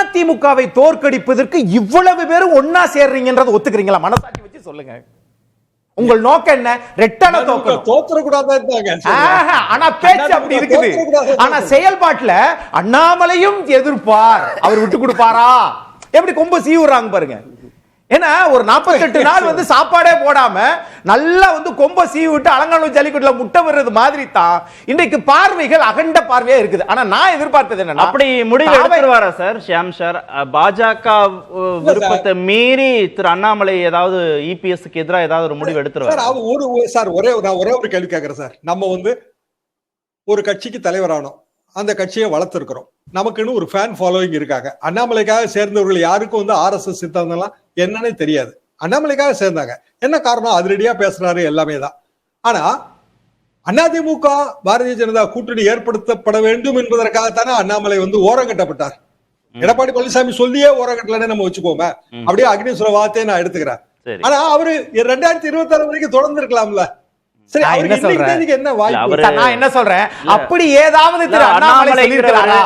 அதிமுகவை தோற்கடிப்பதற்கு இவ்வளவு பேரும் ஒன்னா சேர்றீங்கன்றத ஒத்துக்கிறீங்களா? மனசாட்சி வச்சு சொல்லுங்க. உங்கள் நோக்கம் என்ன? ரெட்டன தோக்கணும். ஆனா பேச்சு அப்படி இருக்குது, ஆனா செயல்பாட்டுல அண்ணாமலையும் எதிர்ப்பார். அவர் விட்டு கொடுப்பாரா? எப்படி கொம்பு சீவுறாங்க பாருங்க. ஏன்னா ஒரு 48 நாள் வந்து சாப்பாடே போடாம நல்லா வந்து கொம்ப சீவி விட்டு அலங்காநல்லூர் ஜல்லிக்கட்டுல முட்டை வர்றது மாதிரி தான் இன்றைக்கு பார்வைகள் அகண்ட பார்வையா இருக்குது. ஆனா நான் எதிர்பார்ப்பது என்னன்னா, அப்படி முடிவு எடுத்துருவாரா சார் ஷியாம் சார்? பாஜக விருப்பத்தை மீறி திரு அண்ணாமலை ஏதாவது இபிஎஸ்க்கு எதிராக ஏதாவது ஒரு முடிவு எடுத்துருவாரு? ஒரே ஒரு கேள்வி கேட்கிறேன் சார். நம்ம வந்து ஒரு கட்சிக்கு தலைவரானோம், அந்த கட்சியை வளர்த்திருக்கிறோம், நமக்குன்னு ஒரு ஃபேன் ஃபாலோவிங் இருக்காங்க. அண்ணாமலைக்காக சேர்ந்தவர்கள் யாருக்கும் வந்து ஆர்எஸ்எஸ் சித்தாந்தம்லாம் என்னன்னே தெரியாது. அண்ணாமலைக்காக சேர்ந்தாங்க. என்ன காரணம்? அதிரடியா பேசுறாரு, எல்லாமே தான். ஆனா அதிமுக பாரதிய ஜனதா கூட்டணி ஏற்படுத்தப்பட வேண்டும் என்பதற்காகத்தானே அண்ணாமலை வந்து ஓரங்கட்டப்பட்டார். எடப்பாடி பழனிசாமி சொல்லியே ஓரங்கட்டலன்னு நம்ம வச்சுக்கோமே. அப்படியே அக்னீஸ்வர வார்த்தையை நான் எடுத்துக்கிறேன். ஆனா அவரு 2026 வரைக்கும் தொடர்ந்து இருக்கலாம்ல. அப்படி ஏதாவது திரு அண்ணாமலை சொல்லியிருக்கிறாரா?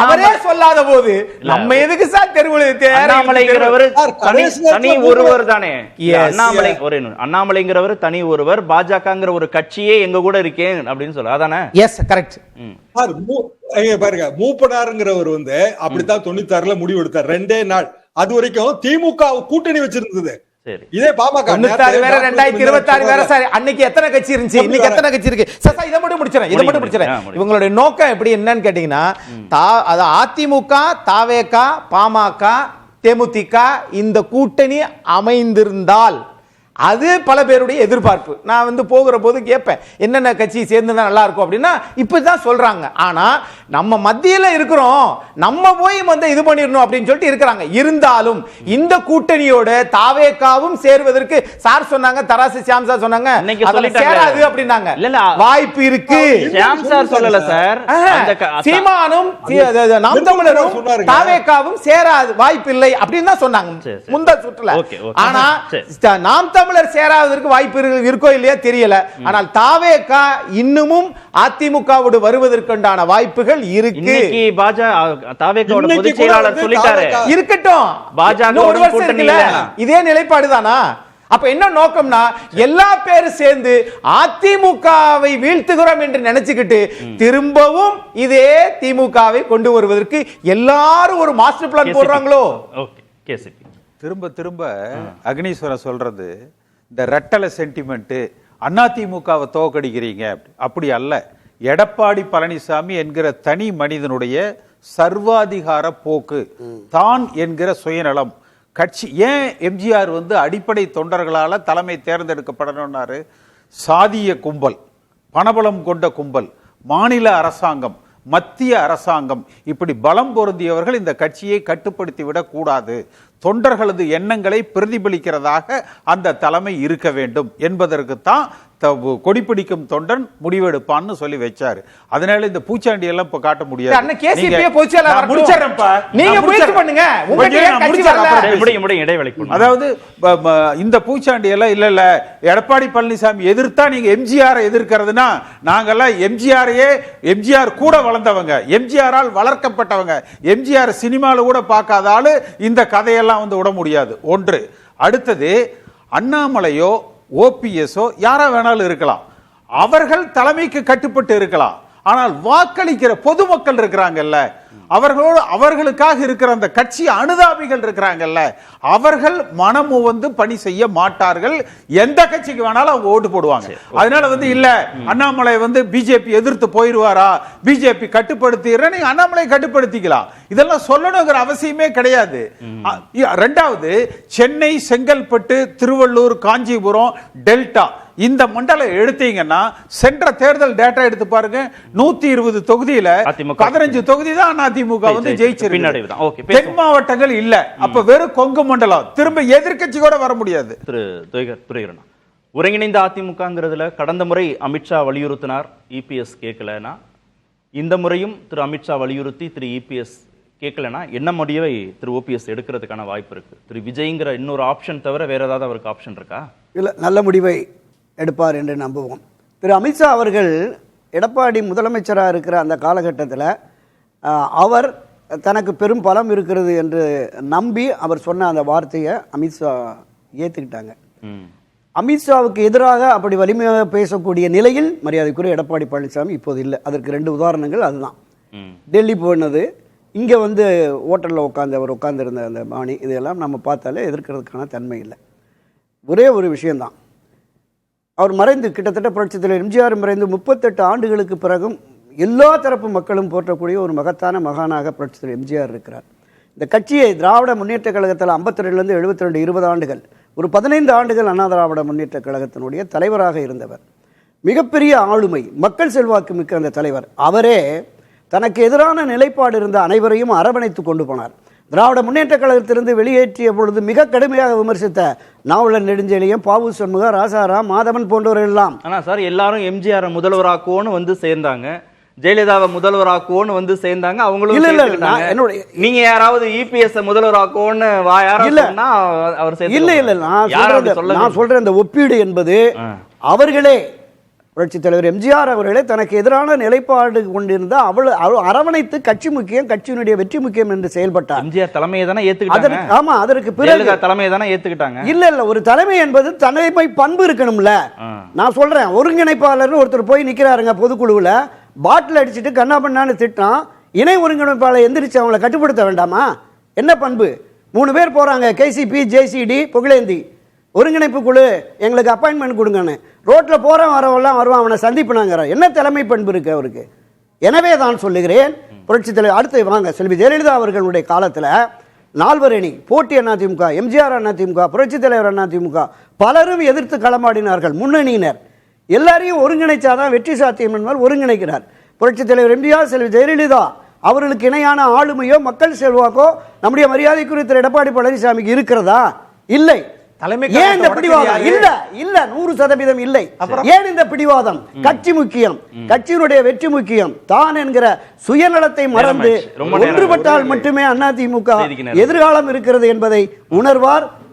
அவரே சொல்லாத போது நம்ம எதுக்கு சார் அண்ணாமலைங்கிறவர் தனி ஒருவர் தானே. அண்ணாமலைங்கிறவர் தனி ஒருவர், பாஜகங்கிற ஒரு கட்சியே எங்க கூட இருக்கேன் அப்படின்னு சொல்ல அதானே? Yes, correct. பாருங்க, மூப்பனாருங்கிறவர் வந்து அப்படித்தான் 96ல முடிவு எடுத்தார். 2 நாள். அது வரைக்கும் திமுக கூட்டணி வச்சிருந்தது. இதே பாமக 96 வேற 2026 வேற சார். அன்னைக்கு எத்தனை கட்சி இருந்துச்சு, இன்னைக்கு எத்தனை கட்சி இருக்கு? சார் இதை மட்டும் முடிச்சிரேன். இவங்களுடைய நோக்கம் எப்படி என்னன்னு கேட்டீங்கன்னா, அதிமுக, தாவேகா, பாமக, தேமுதிக இந்த கூட்டணி அமைந்திருந்தால் அது பல பேருடைய எதிர்பார்ப்பு. நான் வந்து போகிற போது கேட்பேன், என்னென்ன கட்சி சேர்ந்துதான் நல்லா இருக்கும் அப்படின்னா இப்படிதான் சொல்றாங்க. ஆனா நம்ம மத்தியில இருக்கிறோம், நம்ம போய் வந்து இது பண்ணிடணும் அப்படின்னு சொல்லிட்டு இருக்கிறாங்க. இருந்தாலும் இந்த கூட்டணியோட தாவேகாவும் சேர்வதற்கு சார் சொன்னாங்க, தராசு ஷியாம் சார் சொன்னாங்க சேராது அப்படின்னாங்க. வாய்ப்பு இருக்கு. ஷியாம் சார் சொல்லல சார், சீமானும் நாம் தமிழரும் தாவேகாவும் சேராது, வாய்ப்பு இல்லை அப்படின்னு தான் சொன்னாங்க முந்த சுற்றுல. ஆனா நாம் தமிழர் சேராவதற்கு வாய்ப்பு இருக்கோ இல்லையா தெரியல. ஆனால் தாவேகா இன்னமும் அதிமுகவோடு வருவதற்குண்டான வாய்ப்புகள் இருக்கு. தாவேகாவோட பொதுச் செயலாளர் சொல்லிட்டாரு, இருக்கட்டும், பாஜக கூட்டணியில இதே நிலைப்பாடு தானா? அப்ப என்ன நோக்கம்னா, எல்லா பேரும் சேர்ந்து அதிமுகவை வீழ்த்துகிறோம் என்று நினைச்சுக்கிட்டு திரும்பவும் இதே திமுகவை கொண்டு வருவதற்கு எல்லாரும் ஒரு மாஸ்டர் பிளான் போடுறாங்களோ? திரும்ப அக்னீஸ்வரன் சொல்றது இந்த ரெட்டலை சென்டிமெண்ட், அதிமுகவை தோக்கடிக்கிறீங்க அப்படி அல்ல. எடப்பாடி பழனிசாமி என்கிற தனி மனிதனுடைய சர்வாதிகார போக்கு, தான் என்கிற சுயநலம், கட்சி. ஏன் எம்ஜிஆர் வந்து அடிப்படை தொண்டர்களால தலைமை தேர்ந்தெடுக்கப்படணும்னாரு? சாதிய கும்பல், பணபலம் கொண்ட கும்பல், மாநில அரசாங்கம், மத்திய அரசாங்கம், இப்படி பலம் பொருந்தியவர்கள் இந்த கட்சியை கட்டுப்படுத்தி விடக் கூடாது. தொண்டர்களது எண்ணங்களை பிரதிபலிக்கிறதாக அந்த தலைமை இருக்க வேண்டும் என்பதற்குத்தான் கொடிப்பிடிக்கும் தொண்டன் முடிவெடுப்பான்னு சொல்லி வச்சாரு. அதனால இந்த பூச்சாண்டி எல்லாம் இப்ப காட்ட முடியாது. அதாவது இந்த பூச்சாண்டி எல்லாம் இல்ல எடப்பாடி பழனிசாமி எதிர்த்தா நீங்க எம்ஜிஆர் எதிர்க்கிறதுனா, நாங்கெல்லாம் எம்ஜிஆர் கூட வளர்ந்தவங்க, எம்ஜிஆரால் வளர்க்கப்பட்டவங்க, எம்ஜிஆர் சினிமால கூட பார்க்காத ஆளு இந்த கதையெல்லாம் வந்து விட முடியாது. ஒன்று. அடுத்தது, அண்ணாமலையோ ஓபிஎஸ்ஓ யாரா வேணாலும் இருக்கலாம், அவர்கள் தலைமைக்கு கட்டுப்பட்டு இருக்கலாம். ஆனால் வாக்களிக்கிற பொதுமக்கள் இருக்கிறாங்கல்ல, அவர்களுக்காக இருக்கிற அந்த கட்சி அனுதாபிகள் இருக்கிறாங்கல்ல, அவர்கள் மனமு வந்து பணி செய்ய மாட்டார்கள். எந்த கட்சிக்கு வேணாலும் அவங்க ஓட்டு போடுவாங்க. அதனால வந்து இல்ல அண்ணாமலை வந்து பிஜேபி எதிர்த்து போயிருவாரா, பிஜேபி கட்டுப்படுத்திடுற, நீங்க அண்ணாமலை கட்டுப்படுத்திக்கலாம். இதெல்லாம் சொல்லணுங்கிற அவசியமே கிடையாது. ரெண்டாவது, சென்னை, செங்கல்பட்டு, திருவள்ளூர், காஞ்சிபுரம், டெல்டா இந்த மண்டலம் எடுத்தீங்கன்னா சென்ற தேர்தல் டேட்டா எடுத்து பாருங்க. 120 தொகுதியில 15 தொகுதி தான் அதிமுக வந்து ஜெயிச்சிருக்கு. தென் மாவட்டங்கள் இல்ல. அப்ப வெறும் கொங்கு மண்டலம், திரும்ப எதிர்க்கட்சி கூட வர முடியாது. ஒருங்கிணைந்த அதிமுகங்கிறதுல கடந்த முறை அமித்ஷா வலியுறுத்தினார், இபிஎஸ் கேட்கலனா இந்த முறையும் திரு அமித்ஷா வலியுறுத்தி திரு இபிஎஸ் கேட்கலன்னா என்ன முடிவை திரு ஓபிஎஸ் எடுக்கிறதுக்கான வாய்ப்பு இருக்கு? திரு விஜய்ங்கிற இன்னொரு ஆப்ஷன் தவிர வேற ஏதாவது அவருக்கு ஆப்ஷன் இருக்கா? இல்லை, நல்ல முடிவை எடுப்பார் என்று நம்புவோம். திரு அமித்ஷா அவர்கள் எடப்பாடி முதலமைச்சராக இருக்கிற அந்த காலகட்டத்தில் அவர் தனக்கு பெரும் பலம் இருக்கிறது என்று நம்பி அவர் சொன்ன அந்த வார்த்தையை அமித்ஷா ஏற்றுக்கிட்டாங்க. அமித்ஷாவுக்கு எதிராக அப்படி வலிமையாக பேசக்கூடிய நிலையில் மரியாதைக்குரிய எடப்பாடி பழனிசாமி இப்போது இல்லை. அதற்கு 2 உதாரணங்கள். அதுதான் டெல்லி போனது, இங்கே வந்து ஹோட்டலில் அவர் உட்காந்துருந்த அந்த பாணி, இதையெல்லாம் நம்ம பார்த்தாலே எதிர்க்கிறதுக்கான தன்மை இல்லை. ஒரே ஒரு விஷயந்தான், அவர் மறைந்து கிட்டத்தட்ட புரட்சித் தலைவர் எம்ஜிஆர் மறைந்து 38 ஆண்டுகளுக்கு பிறகும் எல்லா தரப்பு மக்களும் போற்றக்கூடிய ஒரு மகத்தான மகானாக புரட்சித் தலைவர் எம்ஜிஆர் இருக்கிறார். இந்த கட்சியை திராவிட முன்னேற்ற கழகத்தில் 52லேருந்து 72 20 ஆண்டுகள், ஒரு 15 ஆண்டுகள் அண்ணா திராவிட முன்னேற்ற கழகத்தினுடைய தலைவராக இருந்தவர். மிகப்பெரிய ஆளுமை, மக்கள் செல்வாக்கு மிக்க அந்த தலைவர். அவரே தனக்கு எதிரான நிலைப்பாடு இருந்த அனைவரையும் அரவணைத்து கொண்டு போனார். திராவிட முன்னேற்ற கழகத்திலிருந்து வெளியேற்றிய பொழுது மிக கடுமையாக விமர்சித்த நாவலர் நெடுஞ்செழியன், பாவு சண்முகம், ராசாராம், மாதவன் போன்றவர்கள் எல்லாம். ஆனால் சார், எல்லாரும் எம்ஜிஆர் முதல்வராக்குவோன்னு வந்து சேர்ந்தாங்க, ஜெயலலிதாவை முதல்வராக்குவோன்னு வந்து சேர்ந்தாங்க. அவங்களும் நீங்க யாராவது இபிஎஸ் முதல்வராக்குவோன்னு அவர் நான் சொல்றேன், இந்த ஒப்பீடு என்பது அவர்களே புரட்சித் தலைவர் எம்ஜிஆர் அவர்களே தனக்கு எதிரான நிலைப்பாடு கொண்டிருந்த அரவணைத்து கட்சி முக்கியம், கட்சியினுடைய வெற்றி முக்கியம் என்று செயல்பட்டார். எம்ஜிஆர் தலைமையை தானே ஏத்துக்கிட்டாங்க. ஆமா, அதற்கு பிறகு தலைமையை தானே ஏத்துக்கிட்டாங்க. இல்ல ஒரு தலைமை என்பது தலைமை பண்பு இருக்கணும்ல. நான் சொல்றேன், ஒருங்கிணைப்பாளர் ஒருத்தர் போய் நிக்கிறாருங்க பொதுக்குழுவுல, பாட்டில் அடிச்சுட்டு கண்ணா பண்ணான்னு திட்டான், இணை ஒருங்கிணைப்பாளர் எந்திரிச்சு அவங்களை கட்டுப்படுத்த வேண்டாமா? என்ன பண்பு? 3 பேர் போறாங்க, கேசிபி, ஜேசிடி, புகழேந்தி, ஒருங்கிணைப்பு குழு எங்களுக்கு அப்பாயின்மெண்ட் கொடுங்கன்னு. ரோட்டில் போகிறவன் வரவெல்லாம் வருவான், அவனை சந்திப்புனாங்கிற என்ன தலைமை பண்பு இருக்கு அவருக்கு? எனவே தான் சொல்லுகிறேன், புரட்சி தலைவர் அடுத்து வாங்க, செல்வி ஜெயலலிதா அவர்களுடைய காலத்தில் 4 அணி போட்டி அதிமுக, எம்ஜிஆர் அதிமுக, புரட்சி தலைவர் அதிமுக, பலரும் எதிர்த்து களமாடினார்கள். முன்னணியினர் எல்லாரையும் ஒருங்கிணைச்சாதான் வெற்றி சாத்தியம் என்பதால் ஒருங்கிணைக்கிறார். புரட்சி தலைவர் எம்ஜிஆர், செல்வி ஜெயலலிதா அவர்களுக்கு இணையான ஆளுமையோ மக்கள் செல்வாக்கோ நம்முடைய மரியாதைக்குரிய திரு எடப்பாடி பழனிசாமிக்கு இருக்கிறதா? இல்லை. ஏன் இந்த பிடிவாதம்? இல்ல 100% இல்லை. ஏன் இந்த பிடிவாதம்? கட்சி முக்கியம், கட்சியினுடைய வெற்றி முக்கியம். தான் என்கிற சுயநலத்தை மறந்து ஒன்றுபட்டால் மட்டுமே அதிமுக எதிர்காலம் இருக்கிறது என்பதை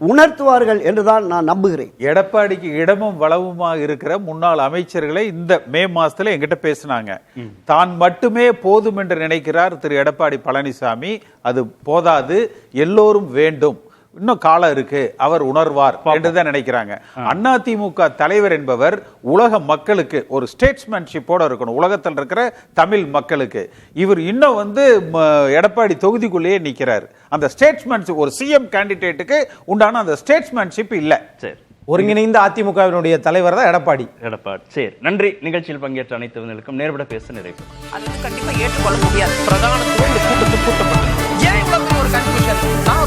உணர்த்துவார்கள் என்றுதான் நான் நம்புகிறேன். எடப்பாடிக்கு இடமும் வளவுமாக இருக்கிற முன்னாள் அமைச்சர்களை இந்த மே மாசத்துல எங்கிட்ட பேசினாங்க. தான் மட்டுமே போதும் என்று நினைக்கிறார் திரு எடப்பாடி பழனிசாமி. அது போதாது, எல்லோரும் வேண்டும், இன்னும் காலம் இருக்கு, அவர் உணர்வார் என்றுதான் நினைக்கிறாங்க. அதிமுக தலைவர் என்பவர் உலக மக்களுக்கு ஒரு ஸ்டேட்ஸ்மேன்ஷிப்போட இருக்கணும், உலகத்தில் இருக்கிற தமிழ் மக்களுக்கு. இவர் இன்னும் வந்து எடப்பாடி தொகுதிக்குள்ளேயே நிற்கிறார். அந்த ஸ்டேட்ஸ்மேன்ஷிப், ஒரு சிஎம் கேண்டிடேட்டுக்கு உண்டான அந்த ஸ்டேட்ஸ்மேன்ஷிப் இல்ல. சரி, ஒருங்கிணைந்த அதிமுகவினுடைய தலைவர் தான் எடப்பாடி. சரி, நன்றி. நிகழ்ச்சியில் பங்கேற்ற அனைத்து நேர்பட பேச நிறைவு. அது கண்டிப்பா ஏற்றுக்கொள்ள முடியாது. பிரதான கூட்டப்பட்டது. ஏன் இவ்வளவு ஒரு கன்ஃபியூஷன்?